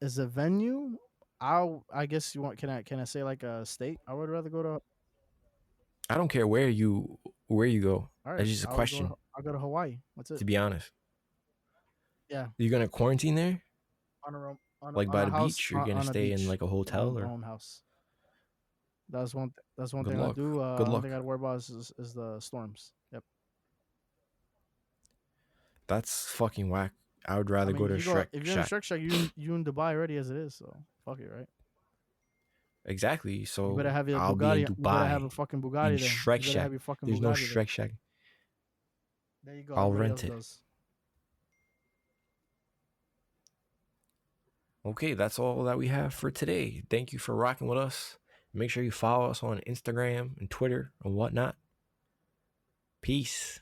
is a venue. I guess you want can I say like a state? I would rather go to I don't care where you go. all right. It's just a question. I'll go to Hawaii. That's it. To be honest, Yeah. you're gonna quarantine there, On a room like on by a the house beach. You're gonna on a stay in beach. like a hotel, My or own house. That's one good thing I luck. do. Good Only thing luck. I'd worry about is the storms. Yep. That's fucking whack. I would I rather go mean, to Shrek if you're in a Shack. Shark Shack, you in Dubai already as it is, so fuck it, right? Exactly. You better So have your I'll be in Bugatti. You better have Dubai a fucking in Bugatti there. Shrek You better Shack. have your fucking There's no Bugatti there. Shrek Shack. There you go. I'll Everybody else rent it. does. Okay, that's all that we have for today. Thank you for rocking with us. Make sure you follow us on Instagram and Twitter and whatnot. Peace.